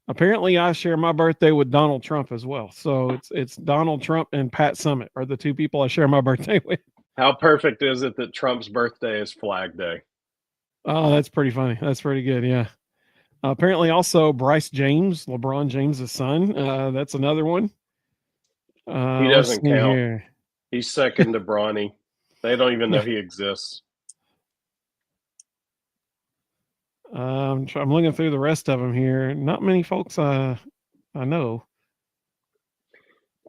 Apparently, I share my birthday with Donald Trump as well. So it's Donald Trump and Pat Summitt are the two people I share my birthday with. How perfect is it that Trump's birthday is Flag Day? Oh, that's pretty funny. That's pretty good. Yeah. Apparently, also Bryce James, LeBron James' son. That's another one. He doesn't count. Here. He's second to Bronny. They don't even know he exists. I'm looking through the rest of them here. Not many folks I know.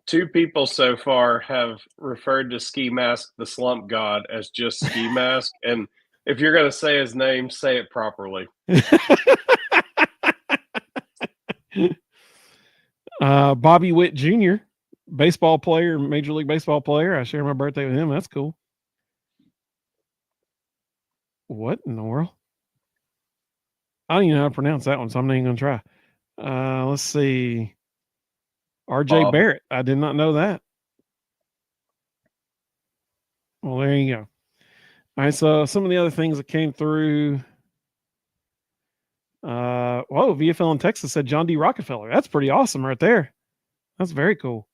Two people so far have referred to Ski Mask, the Slump God, as just Ski Mask. And if you're going to say his name, say it properly. Bobby Witt Jr., baseball player, Major League Baseball player. I share my birthday with him. That's cool. What in the world? I don't even know how to pronounce that one, so I'm not even going to try. Let's see. RJ Bob. Barrett. I did not know that. Well, there you go. All right. So some of the other things that came through. Whoa, VFL in Texas said John D. Rockefeller. That's pretty awesome right there. That's very cool.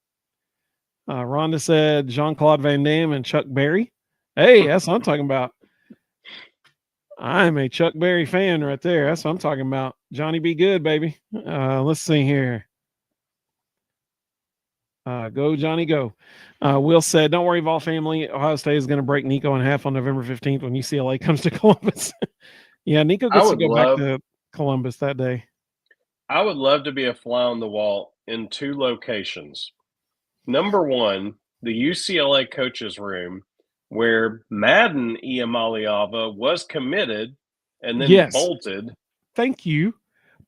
Rhonda said Jean-Claude Van Damme and Chuck Berry. Hey, that's what I'm talking about. I'm a Chuck Berry fan right there. That's what I'm talking about. Johnny be good, baby. Let's see here. Go, Johnny, go. Will said, don't worry, Vol family. Ohio State is going to break Nico in half on November 15th when UCLA comes to Columbus. Yeah, Nico gets to go back to Columbus that day. I would love to be a fly on the wall in 2 locations. Number 1, the UCLA coaches room where Madden Iamaleava was committed and then bolted. Thank you.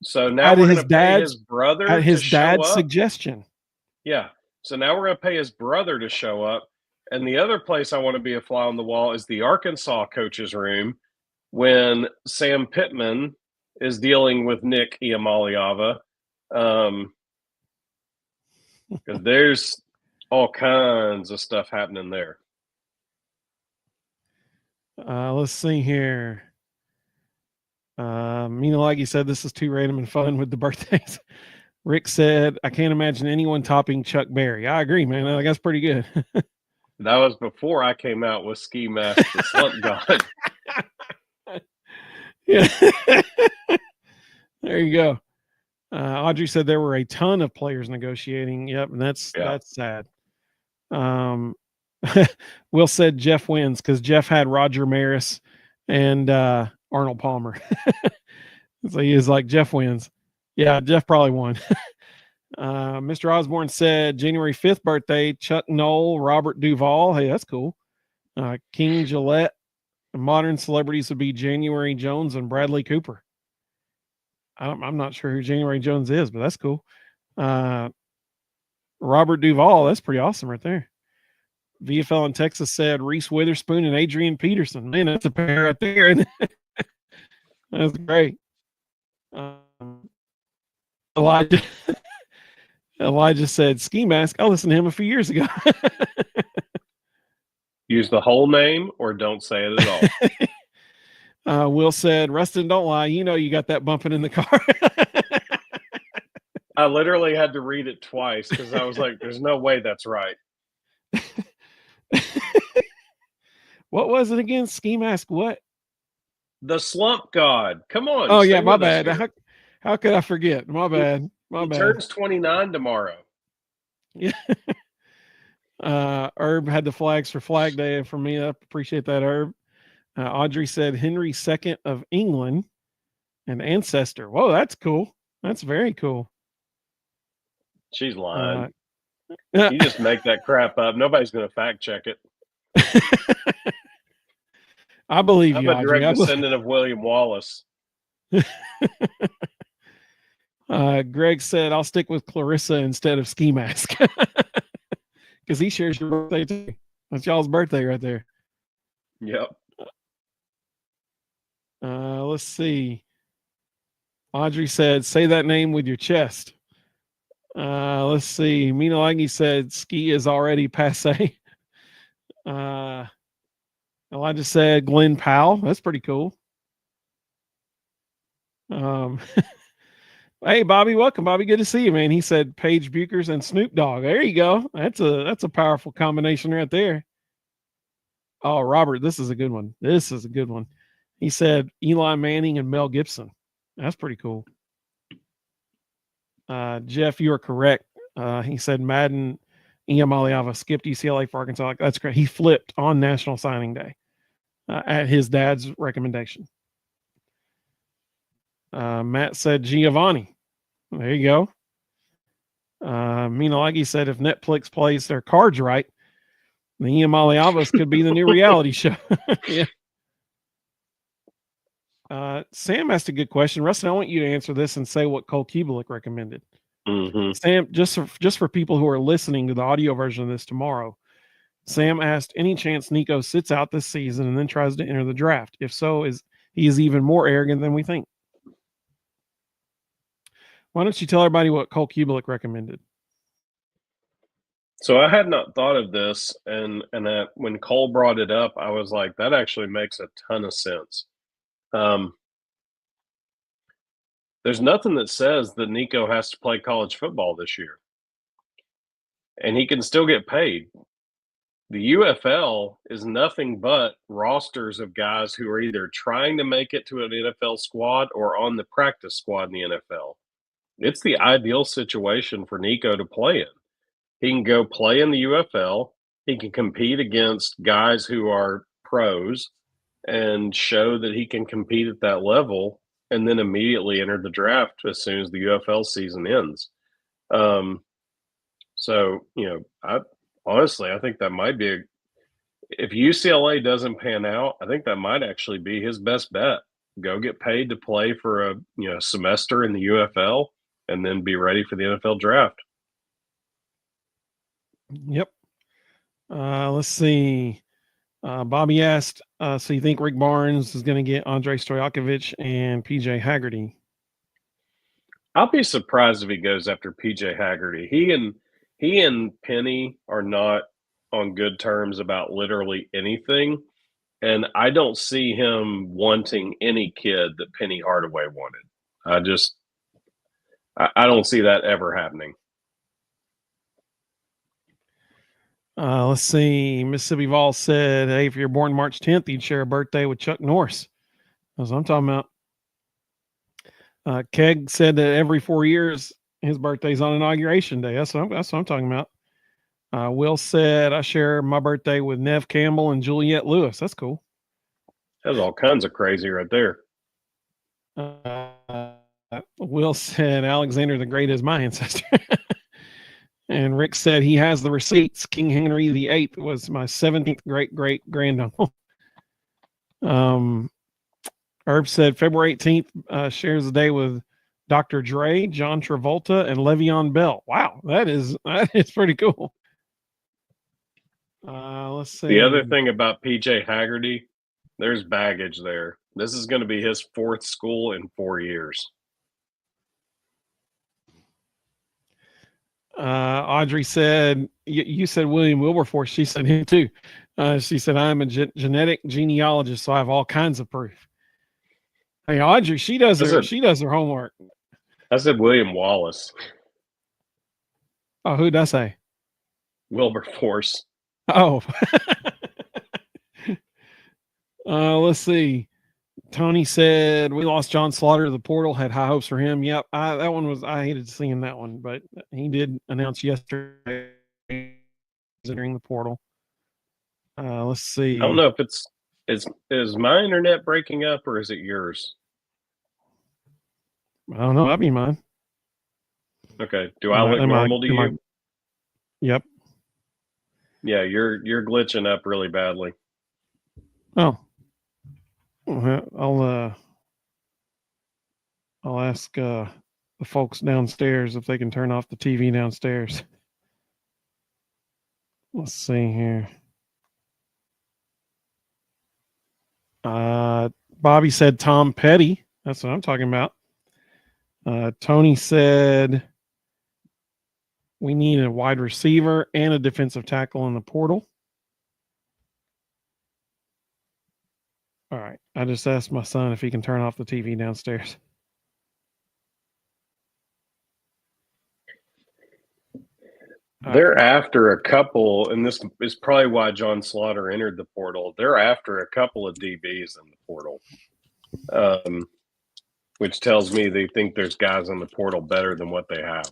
So now we're going to pay his brother at his to show dad's up. Suggestion. Yeah. So now we're going to pay his brother to show up. And the other place I want to be a fly on the wall is the Arkansas coaches room when Sam Pittman is dealing with Nick Iamaleava. Because there's all kinds of stuff happening there. Let's see here. Mina Laggy said this is too random and fun with the birthdays. Rick said, I can't imagine anyone topping Chuck Berry. I agree, man. I think that's pretty good. That was before I came out with Ski Mask, the Slump God. Yeah. There you go. Audrey said there were a ton of players negotiating. Yep, and that's sad. Will said Jeff wins because Jeff had Roger Maris and Arnold Palmer. So he is like, Jeff wins. Yeah, Jeff probably won. Mr. Osborne said January 5th birthday, Chuck Knoll, Robert Duvall. Hey, that's cool. King Gillette. Modern celebrities would be January Jones and Bradley Cooper. I'm not sure who January Jones is, but that's cool. Robert Duvall, that's pretty awesome right there. VFL in Texas said Reese Witherspoon and Adrian Peterson. Man, that's a pair right there. That's great. Elijah said Ski Mask. I listened to him a few years ago. Use the whole name or don't say it at all. Will said, Rustin, don't lie. You know you got that bumping in the car. I literally had to read it twice because I was like, there's no way that's right. What was it again? Ski Mask what? The Slump God. Come on. Oh, yeah, my bad. How could I forget? My bad. He turns 29 tomorrow. Yeah. Herb had the flags for Flag Day for me. I appreciate that, Herb. Audrey said Henry II of England and ancestor. Whoa, that's cool. That's very cool. She's lying. You just make that crap up. Nobody's going to fact check it. I believe I'm you, a direct descendant of William Wallace. Greg said, I'll stick with Clarissa instead of Ski Mask. Because he shares your birthday too. That's y'all's birthday right there. Yep. Let's see. Audrey said, say that name with your chest. Let's see. Mina Lange said, ski is already passe. Elijah said, Glenn Powell. That's pretty cool. Hey, Bobby, welcome, Bobby. Good to see you, man. He said Paige Buchers and Snoop Dogg. There you go. That's a powerful combination right there. Oh, Robert, this is a good one. This is a good one. He said Eli Manning and Mel Gibson. That's pretty cool. Jeff, you are correct. He said Madden Iamaleava skipped UCLA for Arkansas. That's great. He flipped on National Signing Day at his dad's recommendation. Matt said Giovanni. There you go. Mina Laggy said if Netflix plays their cards right, the Iamaleavas could be the new reality show. Yeah. Sam asked a good question. Rustin, I want you to answer this and say what Cole Kubelik recommended. Mm-hmm. Sam, just for people who are listening to the audio version of this tomorrow, Sam asked, any chance Nico sits out this season and then tries to enter the draft? If so, he is even more arrogant than we think. Why don't you tell everybody what Cole Kubelik recommended? So I had not thought of this, and that when Cole brought it up, I was like, that actually makes a ton of sense. Um, there's nothing that says that Nico has to play college football this year, and he can still get paid. The UFL is nothing but rosters of guys who are either trying to make it to an NFL squad or on the practice squad in the NFL. It's the ideal situation for Nico to play in. He can go play in the UFL. He can compete against guys who are pros and show that he can compete at that level, and then immediately enter the draft as soon as the UFL season ends. Um, so, I honestly, I think that might be if UCLA doesn't pan out, I think that might actually be his best bet. Go get paid to play for a semester in the UFL, and then be ready for the NFL draft. Yep. Let's see. Bobby asked, so you think Rick Barnes is going to get Andre Stojakovic and PJ Haggerty? I'll be surprised if he goes after PJ Haggerty. He and Penny are not on good terms about literally anything, and I don't see him wanting any kid that Penny Hardaway wanted. I don't see that ever happening. Let's see. Mississippi Vols said, hey, if you're born March 10th, you'd share a birthday with Chuck Norris. That's what I'm talking about. Keg said that every 4 years, his birthday's on Inauguration Day. That's what I'm talking about. Will said, I share my birthday with Nev Campbell and Juliette Lewis. That's cool. That's all kinds of crazy right there. Will said, Alexander the Great is my ancestor. And Rick said he has the receipts. King Henry VIII was my 17th great granduncle. Herb said February 18th shares the day with Dr. Dre, John Travolta, and Le'Veon Bell. Wow, that is pretty cool. Let's see. The other thing about PJ Haggerty, there's baggage there. This is going to be his fourth school in 4 years. Audrey said, you said William Wilberforce. She said him too. She said, I'm a genetic genealogist, so I have all kinds of proof. Hey, Audrey, she does her homework. I said William Wallace. Oh, who'd I say? Wilberforce. Oh. Let's see. Tony said we lost John Slaughter to the portal. Had high hopes for him. Yep, that one was. I hated seeing that one, but he did announce yesterday entering the portal. Let's see. I don't know if is my internet breaking up or is it yours? I don't know. That'd be mine. Okay. Do I look normal to you? Yep. Yeah, you're glitching up really badly. Oh. I'll ask the folks downstairs if they can turn off the TV downstairs. Let's see here. Bobby said Tom Petty. That's what I'm talking about. Tony said we need a wide receiver and a defensive tackle in the portal. All right. I just asked my son if he can turn off the TV downstairs. They're after a couple, and this is probably why John Slaughter entered the portal. They're after a couple of DBs in the portal, which tells me they think there's guys in the portal better than what they have.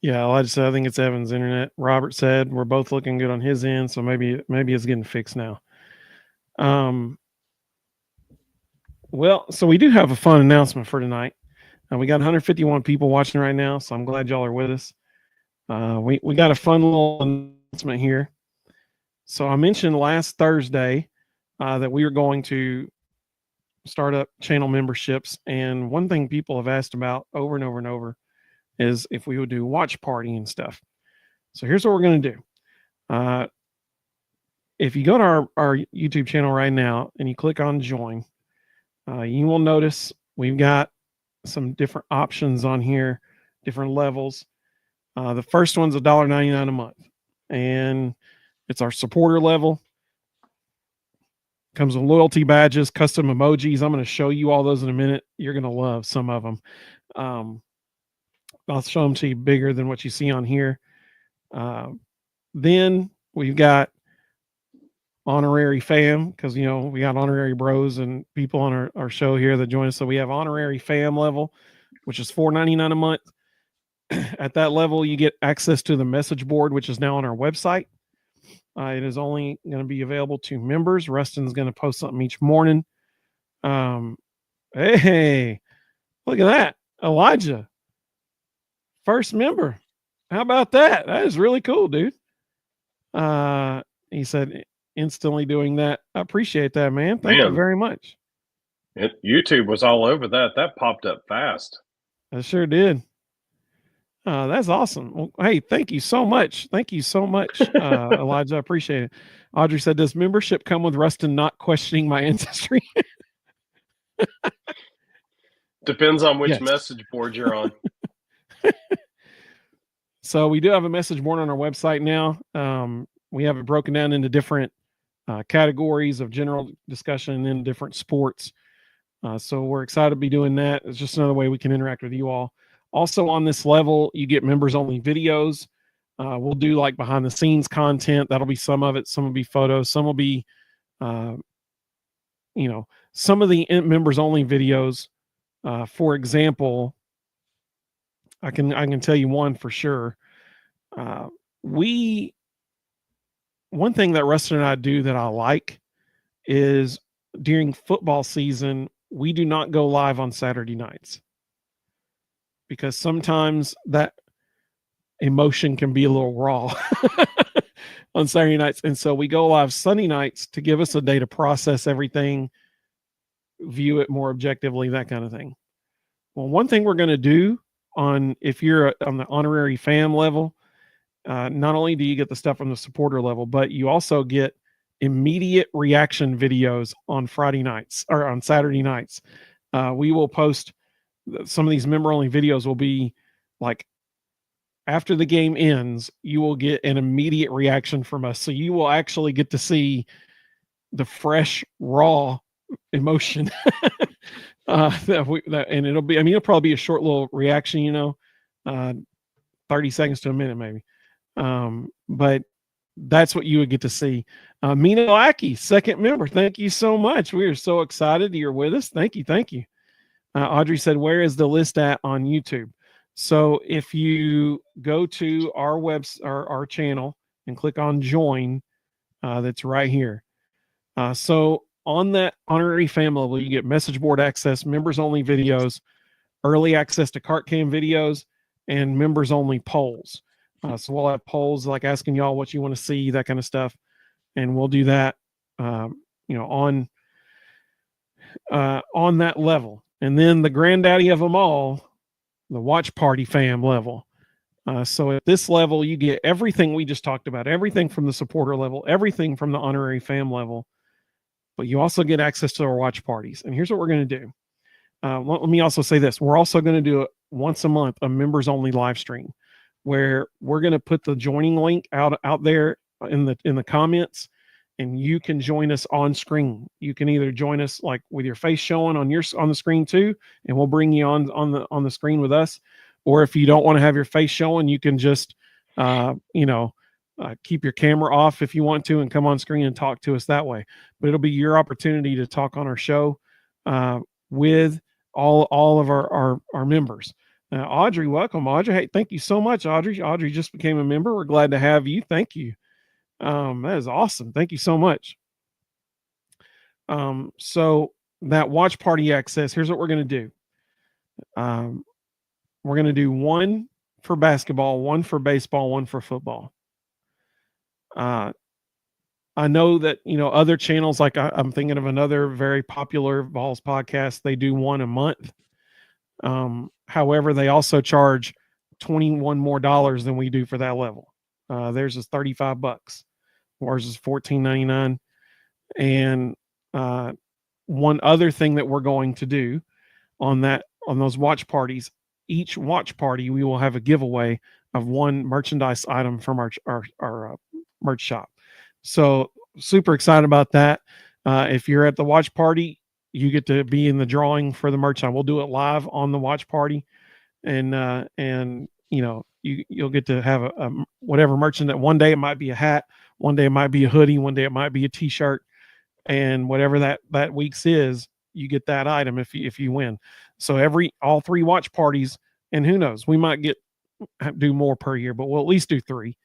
Yeah, I think it's Evan's internet. Robert said we're both looking good on his end, so maybe it's getting fixed now. Well, so we do have a fun announcement for tonight. We got 151 people watching right now, so I'm glad y'all are with us. We got a fun little announcement here. So I mentioned last Thursday that we were going to start up channel memberships, and one thing people have asked about over and over and over is if we would do watch party and stuff. So here's what we're going to do. If you go to our YouTube channel right now and you click on join, you will notice we've got some different options on here, different levels. The first one's $1.99 a month, and it's our supporter level. Comes with loyalty badges, custom emojis. I'm going to show you all those in a minute. You're going to love some of them. I'll show them to you bigger than what you see on here. Then we've got honorary fam, because we got honorary bros and people on our show here that join us. So we have honorary fam level, which is $4.99 a month. At that level, you get access to the message board, which is now on our website. It is only going to be available to members. Rustin's going to post something each morning. Hey, look at that. Elijah, first member. How about that? That is really cool, dude. He said instantly doing that. I appreciate that, man. Thank you very much. YouTube was all over that. That popped up fast. I sure did. That's awesome. Well, hey, thank you so much. Thank you so much, Elijah. I appreciate it. Audrey said, does membership come with Rustin not questioning my ancestry? Depends on which message board you're on. So we do have a message board on our website now. We have it broken down into different categories of general discussion and then different sports. So we're excited to be doing that. It's just another way we can interact with you all. Also on this level, you get members only videos. We'll do like behind the scenes content. That'll be some of it. Some will be photos. Some will be, some of the members only videos. For example, I can tell you one for sure. One thing that Rustin and I do that I like is during football season, we do not go live on Saturday nights, because sometimes that emotion can be a little raw on Saturday nights. And so we go live Sunday nights to give us a day to process everything, view it more objectively, that kind of thing. Well, one thing we're going to do if you're on the honorary fam level, not only do you get the stuff from the supporter level, but you also get immediate reaction videos on Friday nights or on Saturday nights. We will post some of these member only videos will be like after the game ends, you will get an immediate reaction from us. So you will actually get to see the fresh, raw emotion and it'll probably be a short little reaction, 30 seconds to a minute, maybe. But that's what you would get to see. Mina Lackey, second member. Thank you so much. We are so excited you're with us. Thank you. Thank you. Audrey said, where is the list at on YouTube? So if you go to our channel and click on join, that's right here. So on that honorary fam level, you get message board access, members only videos, early access to cart cam videos, and members only polls. So we'll have polls like asking y'all what you want to see, that kind of stuff. And we'll do that, on that level. And then the granddaddy of them all, the watch party fam level. So at this level, you get everything we just talked about, everything from the supporter level, everything from the honorary fam level, but you also get access to our watch parties. And here's what we're going to do. Let me also say this. We're also going to do once a month a members only live stream where we're going to put the joining link out there in the comments, and you can join us on screen. You can either join us like with your face showing on the screen too, and we'll bring you on the screen with us. Or if you don't want to have your face showing, you can just keep your camera off if you want to and come on screen and talk to us that way. But it'll be your opportunity to talk on our show with all of our members. Audrey, welcome, Audrey. Hey, thank you so much, Audrey. Audrey just became a member. We're glad to have you. Thank you. That is awesome. Thank you so much. So that watch party access, here's what we're going to do. We're going to do one for basketball, one for baseball, one for football. I know that, other channels, like I'm thinking of another very popular Vols podcast. They do one a month. However, they also charge $21 more than we do for that level. Theirs is $35. Ours is $14.99. And one other thing that we're going to do on those watch parties. Each watch party, we will have a giveaway of one merchandise item from our merch shop. So super excited about that. If you're at the watch party, you get to be in the drawing for the merch. We'll do it live on the watch party, and you'll get to have a whatever merchandise. One day it might be a hat, one day it might be a hoodie, one day it might be a t-shirt, and whatever that week's is, you get that item if you win. So all 3 watch parties, and who knows, we might do more per year, but we'll at least do 3,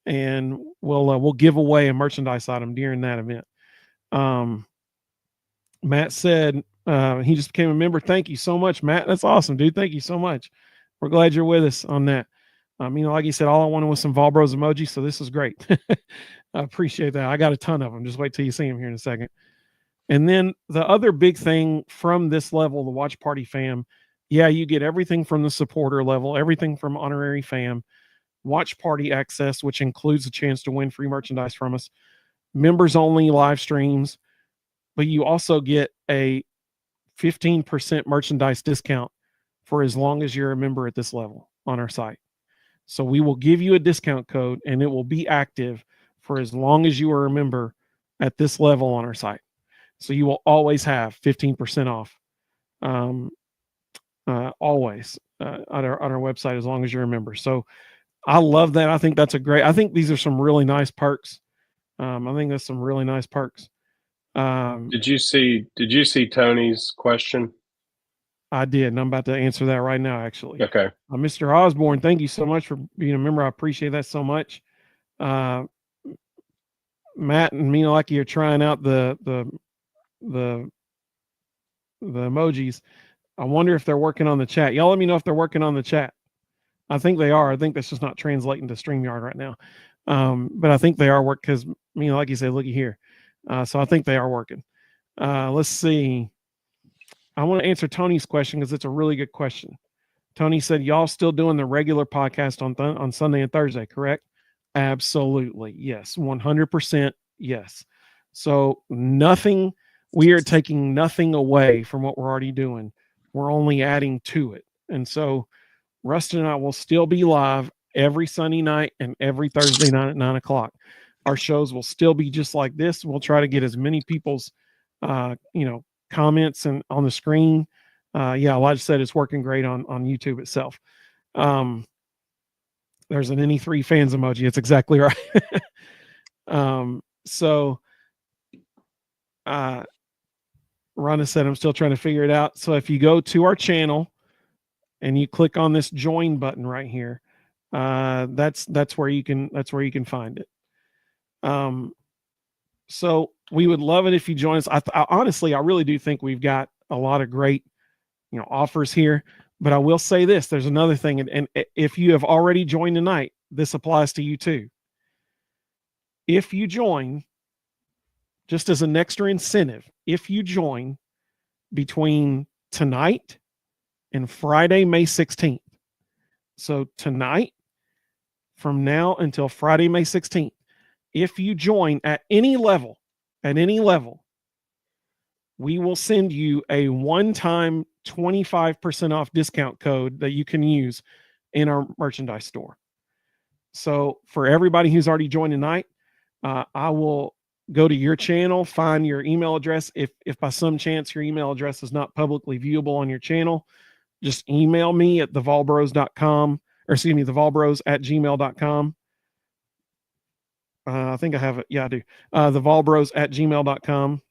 and we'll give away a merchandise item during that event. Matt said he just became a member. Thank you so much, Matt. That's awesome, dude. Thank you so much. We're glad you're with us on that. Like you said, all I wanted was some Volbros emoji, so this is great. I appreciate that. I got a ton of them. Just wait till you see them here in a second. And then the other big thing from this level, the Watch Party fam, you get everything from the supporter level, everything from honorary fam, Watch Party access, which includes a chance to win free merchandise from us, members only live streams, but you also get a 15% merchandise discount for as long as you're a member at this level on our site. So we will give you a discount code, and it will be active for as long as you are a member at this level on our site. So you will always have 15% off, always on our website as long as you're a member. So I love that. I think these are some really nice perks. I think that's some really nice perks. Did you see Tony's question? I did, and I'm about to answer that right now, actually. Okay. Mr. Osborne, thank you so much for being a member. I appreciate that so much. Matt and me, like you're trying out the emojis. I wonder if they're working on the chat. Y'all let me know if they're working on the chat. I think they are. I think that's just not translating to StreamYard right now. But I think they are working because, like you said, looky here. So I think they are working. Let's see. I want to answer Tony's question because it's a really good question. Tony said, y'all still doing the regular podcast on Sunday and Thursday, correct? Absolutely. Yes. 100%. Yes. So we are taking nothing away from what we're already doing. We're only adding to it. And so Rustin and I will still be live every Sunday night and every Thursday night at 9:00. Our shows will still be just like this. We'll try to get as many people's, comments and on the screen. Elijah said it's working great on YouTube itself. There's an any3 fans emoji. It's exactly right. So Rhonda said, I'm still trying to figure it out. So if you go to our channel and you click on this join button right here, that's where you can find it. So we would love it if you join us. Honestly, I really do think we've got a lot of great, offers here. But I will say this: there's another thing, and if you have already joined tonight, this applies to you too. If you join, just as an extra incentive, if you join between tonight and Friday, May 16th, so tonight, from now until Friday, May 16th, if you join at any level, we will send you a one-time 25% off discount code that you can use in our merchandise store. So for everybody who's already joined tonight, I will go to your channel, find your email address. If by some chance your email address is not publicly viewable on your channel, just email me at thevolbros.com, or excuse me, thevolbros@gmail.com. I think I have it. Yeah, I do. Thevolbros@gmail.com.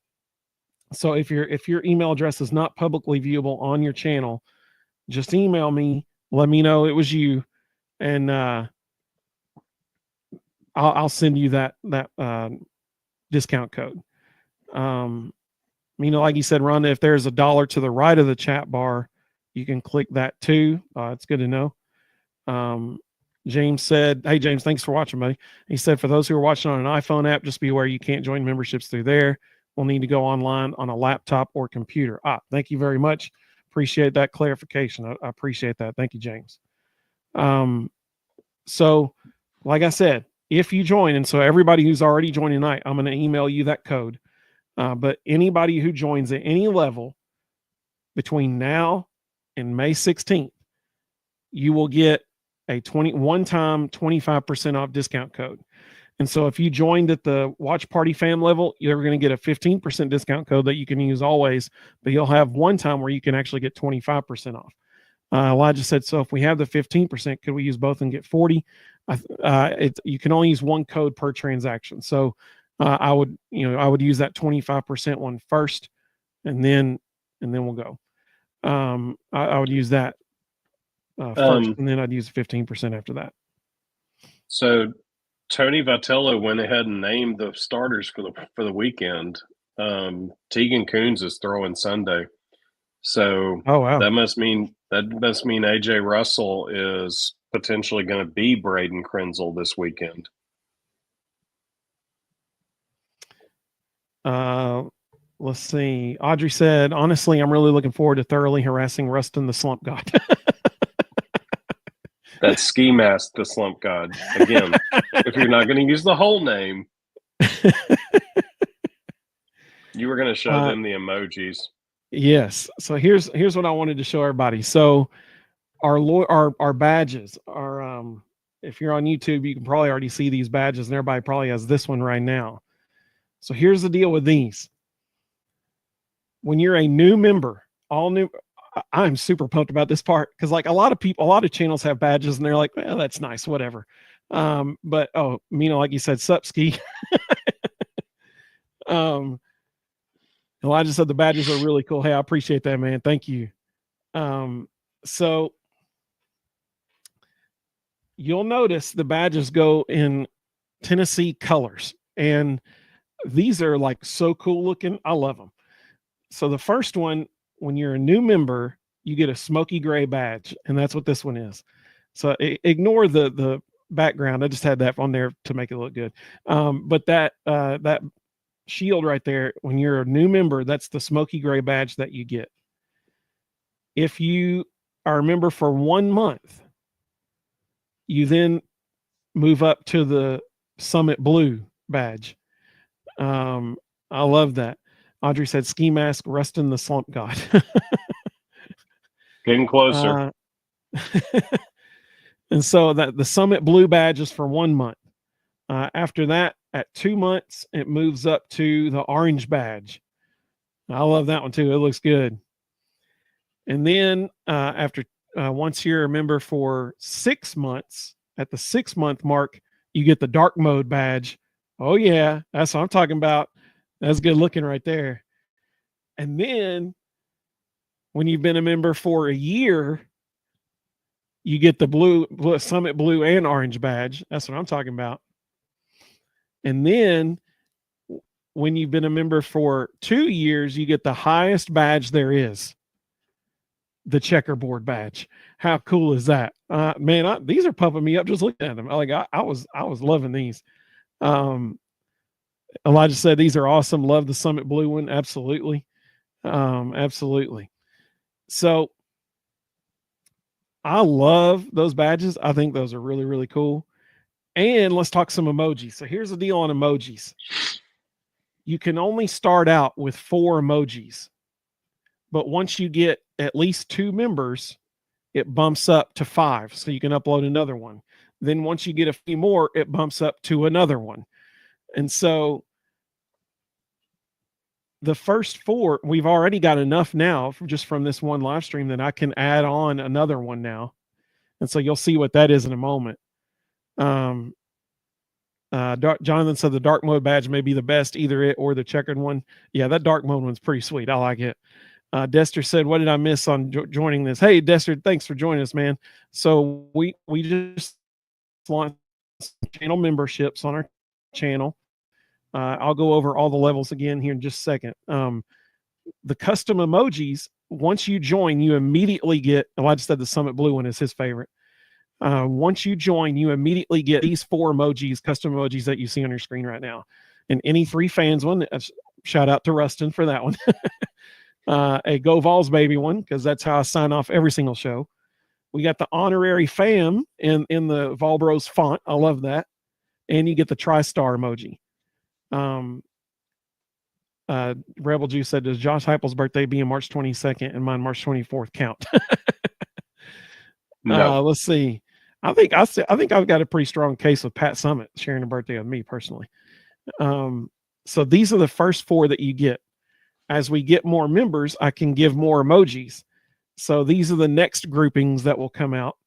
So if your email address is not publicly viewable on your channel, just email me. Let me know it was you, and I'll send you that discount code. Like you said, Rhonda, if there's $1 to the right of the chat bar, you can click that too. It's good to know. James said, hey, James, thanks for watching, buddy. He said, for those who are watching on an iPhone app, just be aware you can't join memberships through there. We'll need to go online on a laptop or computer. Thank you very much. Appreciate that clarification. I appreciate that. Thank you, James. So like I said, if you join, and so everybody who's already joined tonight, I'm going to email you that code. But anybody who joins at any level between now and May 16th, you will get a one-time 25% off discount code. And so if you joined at the Watch Party Fam level, you're going to get a 15% discount code that you can use always, but you'll have one time where you can actually get 25% off. Elijah said, so if we have the 15%, could we use both and get 40? You can only use one code per transaction. So I would use that 25% one first, and then we'll go. I would use that first, and then I'd use 15% after that. So Tony Vitello went ahead and named the starters for the weekend. Tegan Coons is throwing Sunday, so oh wow, that must mean AJ Russell is potentially going to be Braden Krenzel this weekend. Let's see. Audrey said, honestly, I'm really looking forward to thoroughly harassing Rustin the Slump God. That's Ski Mask the Slump God. Again, if you're not going to use the whole name, you were going to show them the emojis. Yes. So here's what I wanted to show everybody. So our badges are if you're on YouTube, you can probably already see these badges, and everybody probably has this one right now. So here's the deal with these. When you're a new member, all new, I'm super pumped about this part because like a lot of channels have badges and they're like, well, that's nice, whatever. But Mina, like you said, sup ski. Elijah said the badges are really cool. Hey, I appreciate that, man. Thank you. So you'll notice the badges go in Tennessee colors, and these are like so cool looking. I love them. So the first one, when you're a new member, you get a smoky gray badge, and that's what this one is. So ignore the background. I just had that on there to make it look good. But that shield right there, when you're a new member, that's the smoky gray badge that you get. If you are a member for 1 month, you then move up to the Summit Blue badge. I love that. Audrey said, ski mask, Rustin the Slump God. Getting closer. And so that the Summit Blue badge is for 1 month. After that, at 2 months, it moves up to the orange badge. I love that one too. It looks good. And then after once you're a member for 6 months, at the 6 month mark, you get the dark mode badge. Oh yeah, that's what I'm talking about. That's good looking right there. And then when you've been a member for a year, you get the blue Summit Blue and orange badge. That's what I'm talking about. And then when you've been a member for 2 years, you get the highest badge there is, the checkerboard badge. How cool is that? Man, these are pumping me up just looking at them. I was loving these. Elijah said these are awesome. Love the Summit Blue one. Absolutely. Absolutely. So I love those badges. I think those are really, really cool. And let's talk some emojis. So here's the deal on emojis. You can only start out with 4 emojis, but once you get at least 2 members, it bumps up to 5. So you can upload another one. Then once you get a few more, it bumps up to another one. And so the first 4, we've already got enough now just from this one live stream that I can add on another one now. And so you'll see what that is in a moment. Jonathan said the dark mode badge may be the best, either it or the checkered one. Yeah, that dark mode one's pretty sweet. I like it. Dester said, what did I miss on joining this? Hey, Dester, thanks for joining us, man. So we just launched channel memberships on our channel. I'll go over all the levels again here in just a second. The custom emojis, once you join, you immediately get, I just said the Summit Blue one is his favorite. Once you join, you immediately get these 4 emojis, custom emojis that you see on your screen right now. And any 3 fans one, shout out to Rustin for that one. A Go Vols baby one, because that's how I sign off every single show. We got the honorary fam in the Volbros font. I love that. And you get the TriStar emoji. Rebel Juice said, "Does Josh Heupel's birthday being March 22nd and mine March 24th count?" No. Let's see. I think I've got a pretty strong case with Pat Summit sharing a birthday with me personally. So these are the first 4 that you get. As we get more members, I can give more emojis. So these are the next groupings that will come out.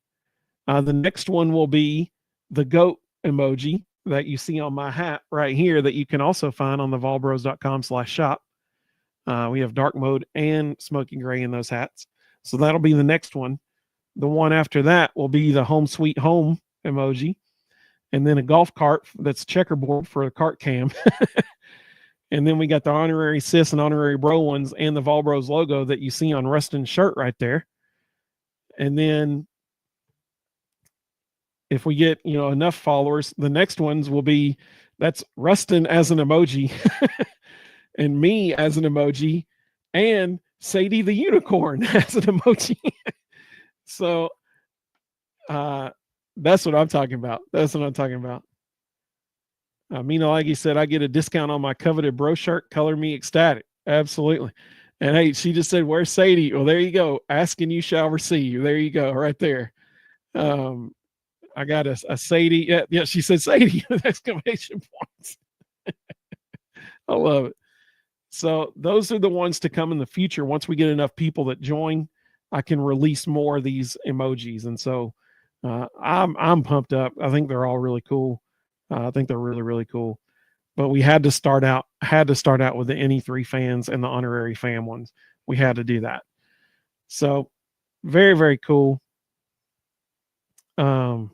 The next one will be the goat emoji that you see on my hat right here that you can also find on the volbros.com/shop. We have dark mode and smoky gray in those hats. So that'll be the next one. The one after that will be the home sweet home emoji. And then a golf cart that's checkerboard for a cart cam. And then we got the honorary sis and honorary bro ones and the Volbros logo that you see on Rustin's shirt right there. And then if we get, enough followers, the next ones will be that's Rustin as an emoji and me as an emoji and Sadie the unicorn as an emoji. So that's what I'm talking about. Mina Laggy said, "I get a discount on my coveted bro shirt. Color me ecstatic." Absolutely. And hey, she just said, "Where's Sadie?" Well, there you go. Asking you shall receive. There you go, right there. I got a Sadie. Yeah, she said Sadie with exclamation points. I love it. So those are the ones to come in the future. Once we get enough people that join, I can release more of these emojis. And so I'm pumped up. I think they're all really cool. I think they're really, really cool. But we had to start out with the NE3 fans and the honorary fan ones. We had to do that. So very, very cool. Matt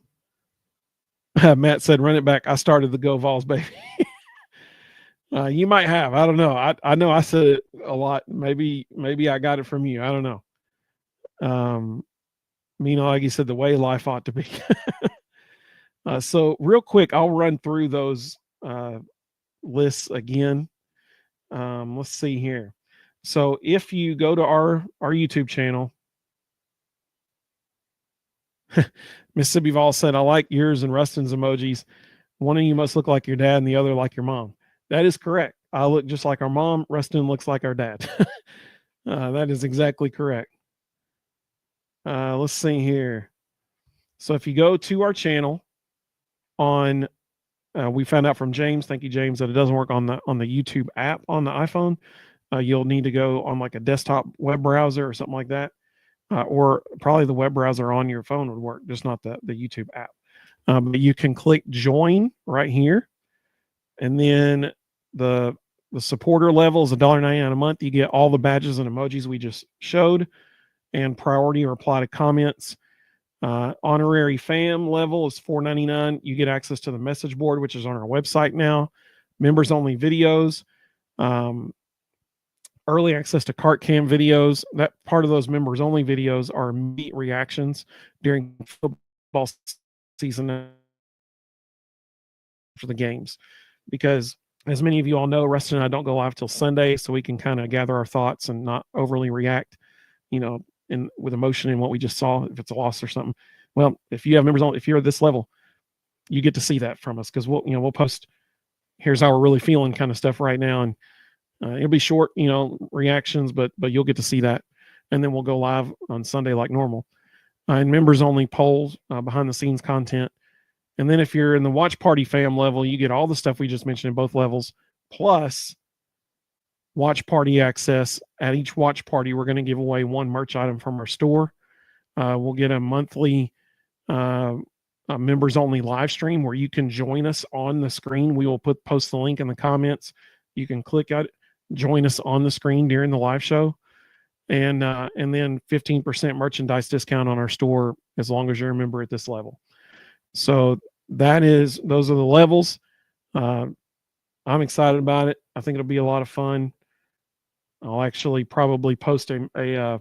said, "Run it back. I started the Go Vols, baby." You might have. I don't know. I know I said it a lot. Maybe I got it from you. I don't know. Like you said, the way life ought to be. So real quick, I'll run through those lists again. Let's see here. So if you go to our YouTube channel, Mississippi Vol said, "I like yours and Rustin's emojis. One of you must look like your dad and the other like your mom." That is correct. I look just like our mom. Rustin looks like our dad. That is exactly correct. Let's see here. So if you go to our channel on, we found out from James, thank you, James, that it doesn't work on the YouTube app on the iPhone. You'll need to go on like a desktop web browser or something like that. Or probably the web browser on your phone would work, just not the YouTube app. But you can click join right here. And then the supporter level is $1.99 a month. You get all the badges and emojis we just showed and priority reply to comments. Honorary fam level is $4.99. You get access to the message board, which is on our website now. Members only videos. Early access to cart cam videos. That part of those members only videos are immediate reactions during football season for the games, because as many of you all know, Rustin and I don't go live till Sunday, so we can kind of gather our thoughts and not overly react, with emotion in what we just saw, if it's a loss or something. Well, if you have members on, if you're at this level, you get to see that from us, because we'll post, here's how we're really feeling kind of stuff right now, and it'll be short, reactions, but you'll get to see that, and then we'll go live on Sunday like normal. And members only polls, behind the scenes content. And then if you're in the watch party fam level, you get all the stuff we just mentioned in both levels, plus watch party access. At each watch party, we're going to give away one merch item from our store. We'll get a monthly members only live stream where you can join us on the screen. We will post the link in the comments. You can click on it, join us on the screen during the live show. And then 15% merchandise discount on our store as long as you're a member at this level. So those are the levels. I'm excited about it. I think it'll be a lot of fun. I'll actually probably post a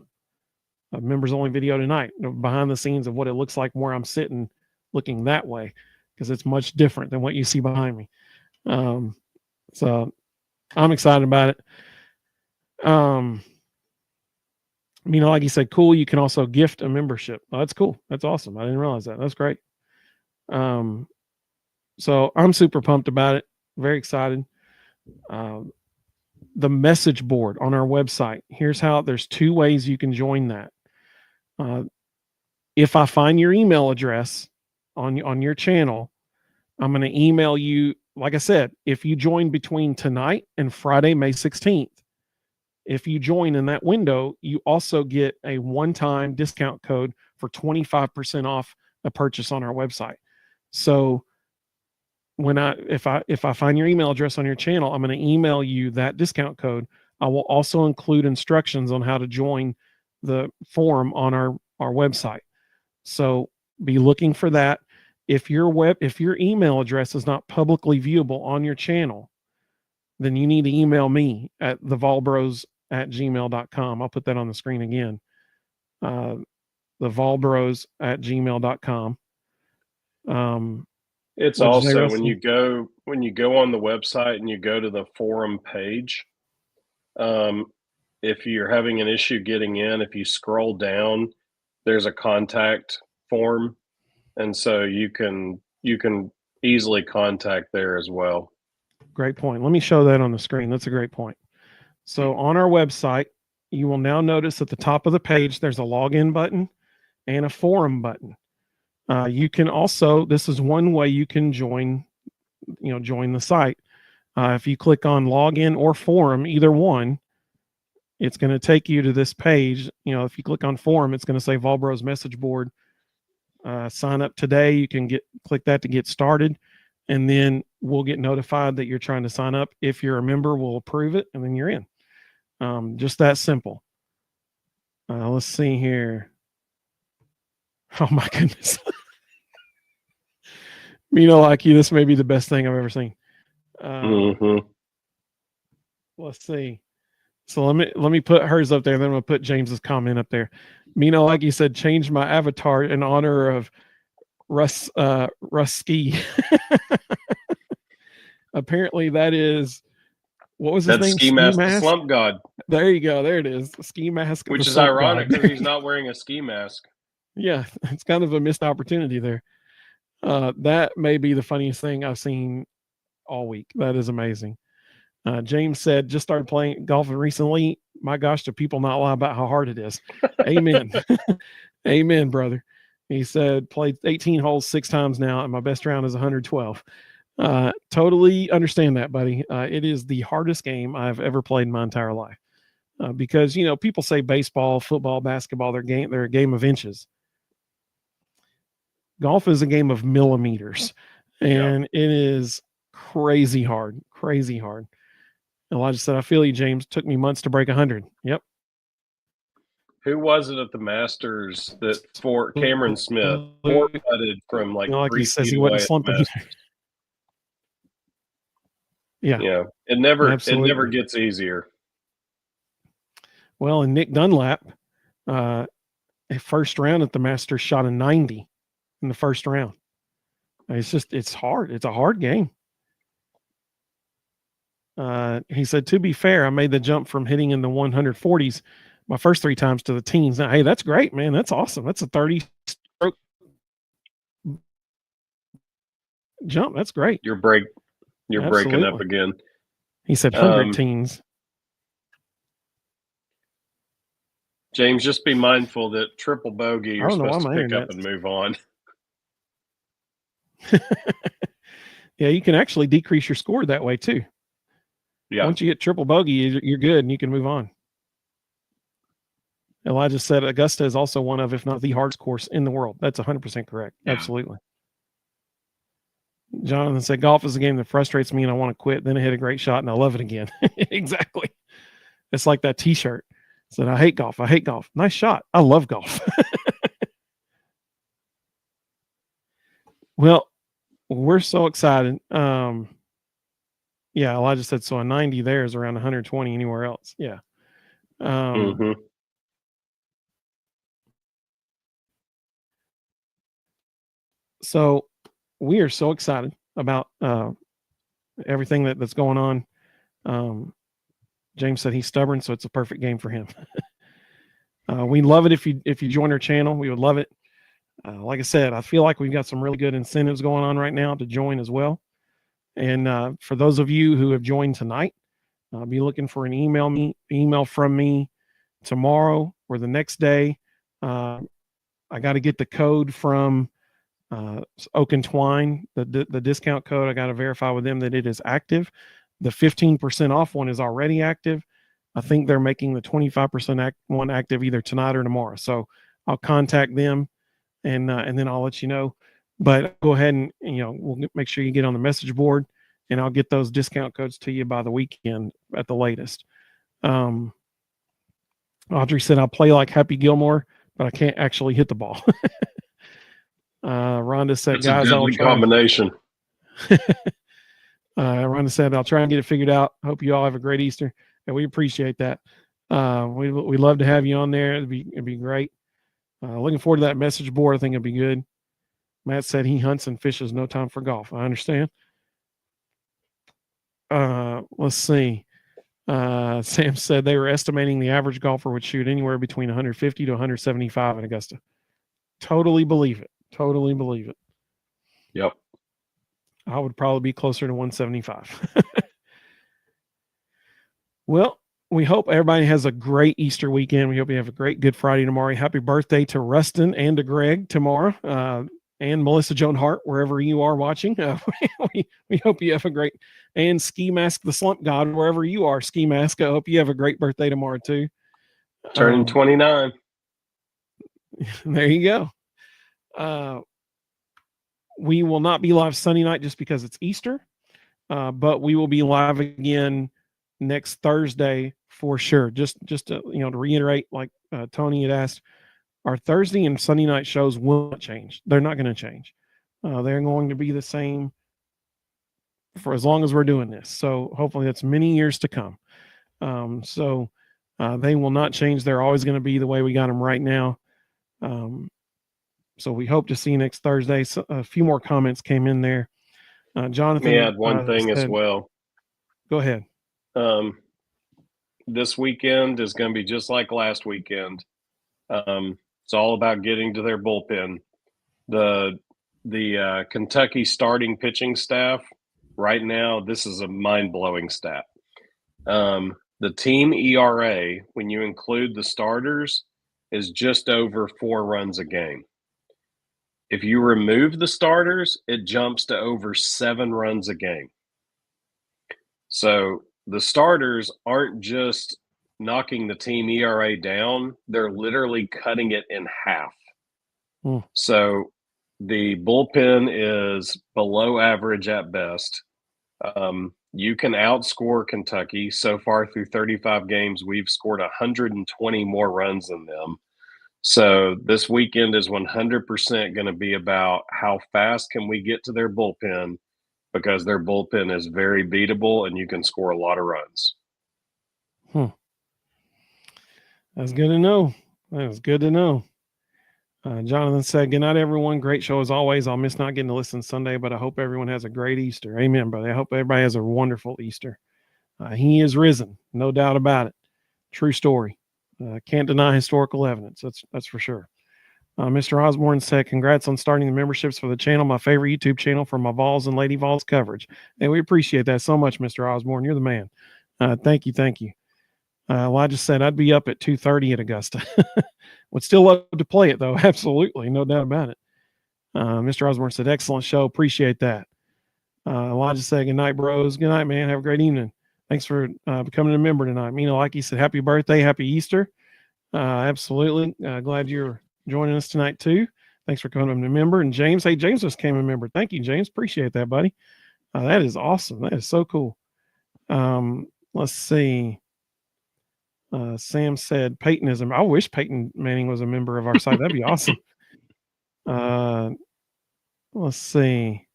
members only video tonight, behind the scenes of what it looks like where I'm sitting looking that way, because it's much different than what you see behind me. So I'm excited about it. Like you said, cool. You can also gift a membership. Oh, that's cool. That's awesome. I didn't realize that. That's great. So I'm super pumped about it. Very excited. the message board on our website. Here's how. There's 2 ways you can join that. If I find your email address on your channel, I'm going to email you. Like I said, if you join between tonight and Friday, May 16th, if you join in that window, you also get a one-time discount code for 25% off a purchase on our website. So if I find your email address on your channel, I'm going to email you that discount code. I will also include instructions on how to join the forum on our website. So be looking for that. If your email address is not publicly viewable on your channel, then you need to email me at thevolbros@gmail.com. I'll put that on the screen again. Thevolbros@gmail.com. It's also when you go on the website and you go to the forum page, if you're having an issue getting in, if you scroll down, there's a contact form, and so you can easily contact there as well. Great point. Let me show that on the screen. That's a great point. So on our website, you will now notice at the top of the page there's a login button and a forum button. You can also, this is one way you can join the site. If you click on login or forum, either one, it's going to take you to this page. If you click on forum, it's going to say Volbros message board. Sign up today. You can click that to get started, and then we'll get notified that you're trying to sign up. If you're a member, we'll approve it, and then you're in. Just that simple. Let's see here. Oh my goodness. Like you, this may be the best thing I've ever seen. Let's see. So let me put hers up there, then I'm gonna put James's comment up there. Like you said, change my avatar in honor of Ski. Apparently that is, what was his name? Ski Mask, the Slump God. There you go. There it is. Ski Mask. Which is ironic because he's not wearing a ski mask. Yeah, it's kind of a missed opportunity there. That may be the funniest thing I've seen all week. That is amazing. James said, just started playing golf recently. My gosh, do people not lie about how hard it is? Amen. Amen, brother. He said, played 18 holes 6 times now, and my best round is 112. Totally understand that, buddy. It is the hardest game I've ever played in my entire life. Because, people say baseball, football, basketball, they're a game of inches. Golf is a game of millimeters, and it is crazy hard. Elijah said, I feel you, James. Took me months to break 100. Yep. Who was it at the Masters that for Cameron Smith four-putted from like 3 feet he wasn't slumping. Yeah. It never gets easier. Well, and Nick Dunlap, first round at the Masters, shot a 90 in the first round. It's hard. It's a hard game. He said, to be fair, I made the jump from hitting in the 140s my first 3 times to the teens. Now, hey, that's great, man. That's awesome. That's a 30 stroke jump. That's great. You're breaking up again. He said 100 teens. James, just be mindful that triple bogey, you're supposed to pick up and move on. Yeah, you can actually decrease your score that way too. Yeah. Once you get triple bogey, you're good and you can move on. Elijah said Augusta is also one of, if not the hardest course in the world. That's 100% correct. Yeah. Absolutely. Jonathan said, golf is a game that frustrates me and I want to quit. Then I hit a great shot and I love it again. Exactly. It's like that t-shirt. Said, I hate golf. Nice shot. I love golf. Well, we're so excited. Yeah, Elijah said, so a 90 there is around 120 anywhere else. Yeah. So we are so excited about everything that's going on. James said he's stubborn, so it's a perfect game for him. We love it if you join our channel. We would love it. Like I said, I feel like we've got some really good incentives going on right now to join as well. And for those of you who have joined tonight, Be looking for an email from me tomorrow or the next day. I got to get the code from Oak and Twine, the discount code. I got to verify with them that it is active. The 15% off one is already active. I think they're making the 25% one active either tonight or tomorrow. So I'll contact them and then I'll let you know. But go ahead and we'll make sure you get on the message board, and I'll get those discount codes to you by the weekend at the latest. Audrey said I'll play like Happy Gilmore, but I can't actually hit the ball. Rhonda said, That's guys, a deadly combination. Rhonda said, I'll try and get it figured out. Hope you all have a great Easter. And we appreciate that. We love to have you on there. It'd be great. Looking forward to that message board. I think it'd be good. Matt said he hunts and fishes, no time for golf. I understand. Let's see. Sam said they were estimating the average golfer would shoot anywhere between 150 to 175 in Augusta. Totally believe it. Totally believe it. Yep. I would probably be closer to 175. Well, we hope everybody has a great Easter weekend. We hope you have a great Good Friday tomorrow. Happy birthday to Rustin and to Greg tomorrow, and Melissa Joan Hart, wherever you are watching. We hope you have a great, and Ski Mask the Slump God, wherever you are, Ski Mask. I hope you have a great birthday tomorrow too. Turning 29. There you go. We will not be live Sunday night just because it's Easter, but we will be live again next Thursday for sure. Just to, to reiterate, like Tony had asked, our Thursday and Sunday night shows will not change. They're not going to change. They're going to be the same for as long as we're doing this. So hopefully that's many years to come. So they will not change. They're always going to be the way we got them right now. So we hope to see you next Thursday. So, a few more comments came in there. Jonathan. Let me add one thing as well. Go ahead. This weekend is going to be just like last weekend. It's all about getting to their bullpen. The Kentucky starting pitching staff right now, this is a mind-blowing stat. The team ERA, when you include the starters, is just over 4 runs a game. If you remove the starters, it jumps to over 7 runs a game. So the starters aren't just knocking the team ERA down, they're literally cutting it in half. So the bullpen is below average at best. You can outscore Kentucky. So far through 35 games, we've scored 120 more runs than them. So this weekend is 100% going to be about how fast can we get to their bullpen, because their bullpen is very beatable and you can score a lot of runs. That's good to know. That's good to know. Jonathan said, good night, everyone. Great show as always. I'll miss not getting to listen Sunday, but I hope everyone has a great Easter. Amen, brother. I hope everybody has a wonderful Easter. He is risen. No doubt about it. True story. Can't deny historical evidence. That's for sure. Mr. Osborne said, congrats on starting the memberships for the channel, my favorite YouTube channel for my Vols and Lady Vols coverage. And we appreciate that so much, Mr. Osborne. You're the man. Thank you. Thank you. Elijah said, I'd be up at 2:30 at Augusta. Would still love to play it, though. Absolutely. No doubt about it. Mr. Osborne said, excellent show. Appreciate that. Elijah said, good night, bros. Good night, man. Have a great evening. Thanks for becoming a member tonight. Like he said, happy birthday. Happy Easter. Absolutely. Glad you're joining us tonight, too. Thanks for coming a member. And James, hey, James just came a member. Thank you, James. Appreciate that, buddy. That is awesome. That is so cool. Let's see. Sam said Peyton is I wish Peyton Manning was a member of our site. That'd be awesome. Let's see.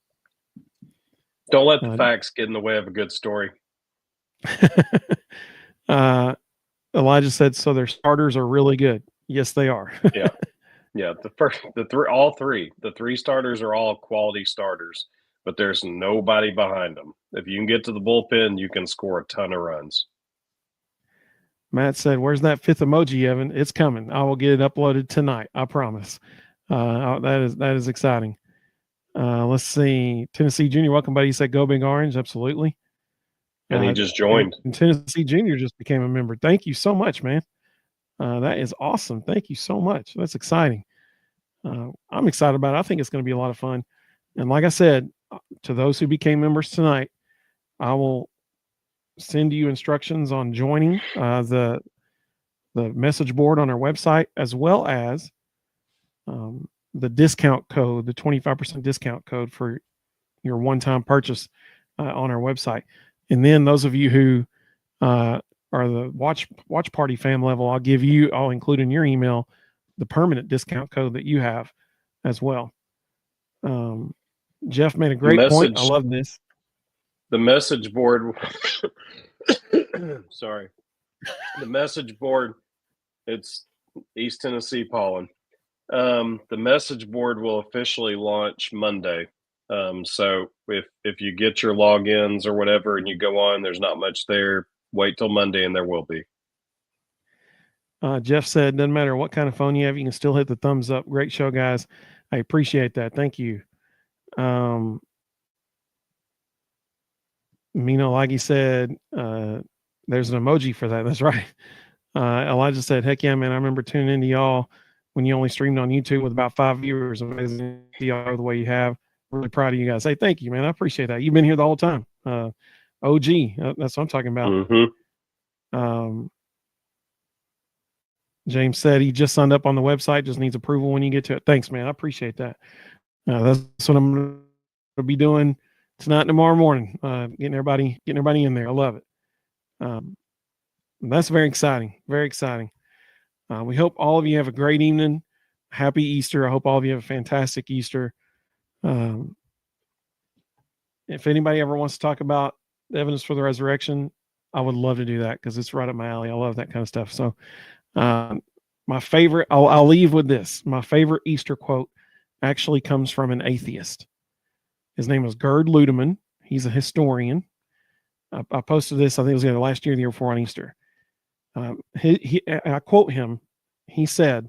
Don't let the facts get in the way of a good story. Elijah said, so their starters are really good. Yes, they are. Yeah. All three. The 3 starters are all quality starters, but there's nobody behind them. If you can get to the bullpen, you can score a ton of runs. Matt said, where's that 5th emoji, Evan? It's coming. I will get it uploaded tonight. I promise. That is exciting. Let's see. Tennessee Junior, welcome, buddy. You said go Big Orange. Absolutely. And he just joined. And Tennessee Junior just became a member. Thank you so much, man. That is awesome. Thank you so much. That's exciting. I'm excited about it. I think it's going to be a lot of fun. And like I said, to those who became members tonight, I will send you instructions on joining the message board on our website, as well as the discount code, the 25% discount code for your one-time purchase on our website. And then those of you who are the watch party fam level, I'll include in your email the permanent discount code that you have as well. Jeff made a great point. I love this. The message board. Sorry. The message board. It's East Tennessee pollen. The message board will officially launch Monday. So if you get your logins or whatever and you go on, there's not much there. Wait till Monday and there will be. Jeff said, doesn't matter what kind of phone you have, you can still hit the thumbs up. Great show, guys. I appreciate that. Thank you. Mino Laggy said, there's an emoji for that. That's right. Elijah said, heck yeah, man. I remember tuning into y'all when you only streamed on YouTube with about 5 viewers. Amazing to see y'all the way you have. Really proud of you guys. Hey, thank you, man. I appreciate that. You've been here the whole time. OG, that's what I'm talking about. Mm-hmm. James said he just signed up on the website, just needs approval when you get to it. Thanks, man. I appreciate that. That's what I'm going to be doing tonight and tomorrow morning, getting everybody in there. I love it. That's very exciting. Very exciting. We hope all of you have a great evening. Happy Easter. I hope all of you have a fantastic Easter. If anybody ever wants to talk about the evidence for the resurrection, I would love to do that because it's right up my alley. I love that kind of stuff. So my favorite, I'll leave with this. My favorite Easter quote actually comes from an atheist. His name is Gerd Ludemann. He's a historian. I posted this, I think it was either last year or the year before on Easter. I quote him. He said,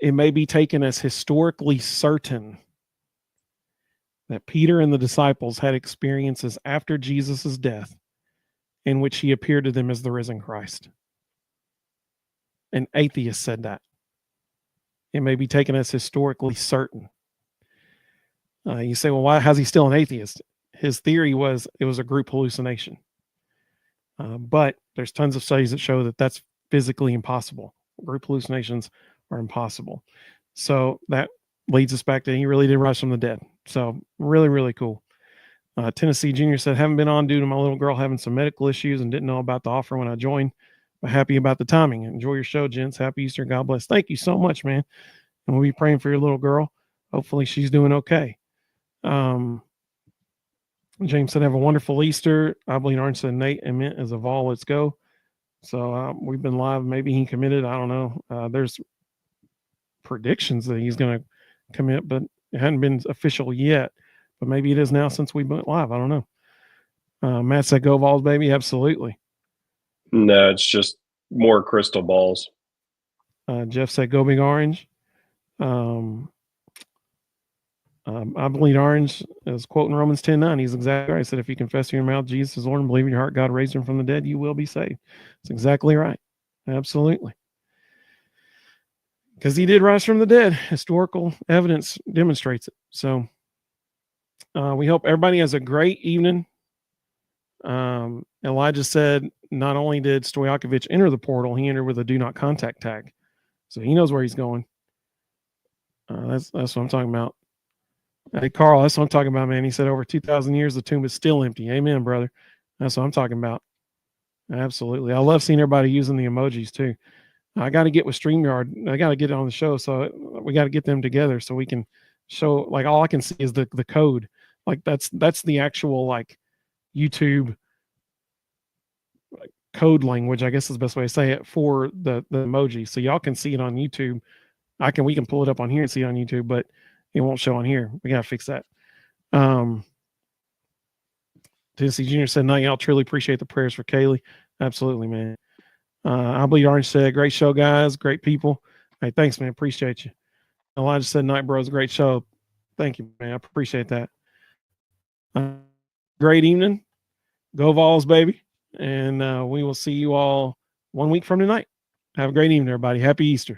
"It may be taken as historically certain that Peter and the disciples had experiences after Jesus' death in which he appeared to them as the risen Christ." An atheist said that. It may be taken as historically certain. You say, well, why? How's he still an atheist? His theory was it was a group hallucination. But there's tons of studies that show that that's physically impossible. Group hallucinations are impossible. So that leads us back to he really did rise from the dead. So really, really cool. Tennessee Junior said, haven't been on due to my little girl having some medical issues and didn't know about the offer when I joined. But happy about the timing. Enjoy your show, gents. Happy Easter. God bless. Thank you so much, man. And we'll be praying for your little girl. Hopefully she's doing okay. James said, have a wonderful Easter. I believe Orange said Nate and Mint is a vol. Let's go. So we've been live. Maybe he committed. I don't know. There's predictions that he's going to commit, but it hadn't been official yet. But maybe it is now since we went live. I don't know. Matt said, go Vols, baby. Absolutely. No, it's just more crystal balls. Jeff said, go Big Orange. I believe Orange is quoting Romans 10:9. He's exactly right. He said, if you confess in your mouth Jesus is Lord and believe in your heart God raised him from the dead, you will be saved. That's exactly right. Absolutely. Because he did rise from the dead. Historical evidence demonstrates it. So we hope everybody has a great evening. Elijah said not only did Stojakovic enter the portal, he entered with a do not contact tag. So he knows where he's going. That's what I'm talking about. Hey, Carl, that's what I'm talking about, man. He said over 2,000 years, the tomb is still empty. Amen, brother. That's what I'm talking about. Absolutely. I love seeing everybody using the emojis too. I got to get with StreamYard. I got to get it on the show. So we got to get them together so we can show, like, all I can see is the code. Like that's the actual like YouTube code language, I guess is the best way to say it, for the emoji. So y'all can see it on YouTube. We can pull it up on here and see it on YouTube, but it won't show on here. We got to fix that. Tennessee Junior said, night, y'all truly appreciate the prayers for Kaylee. Absolutely, man. I believe Orange said, great show, guys. Great people. Hey, thanks, man. Appreciate you. Elijah said, night, bros. Great show. Thank you, man. I appreciate that. Great evening. Go Vols, baby. And we will see you all 1 week from tonight. Have a great evening, everybody. Happy Easter.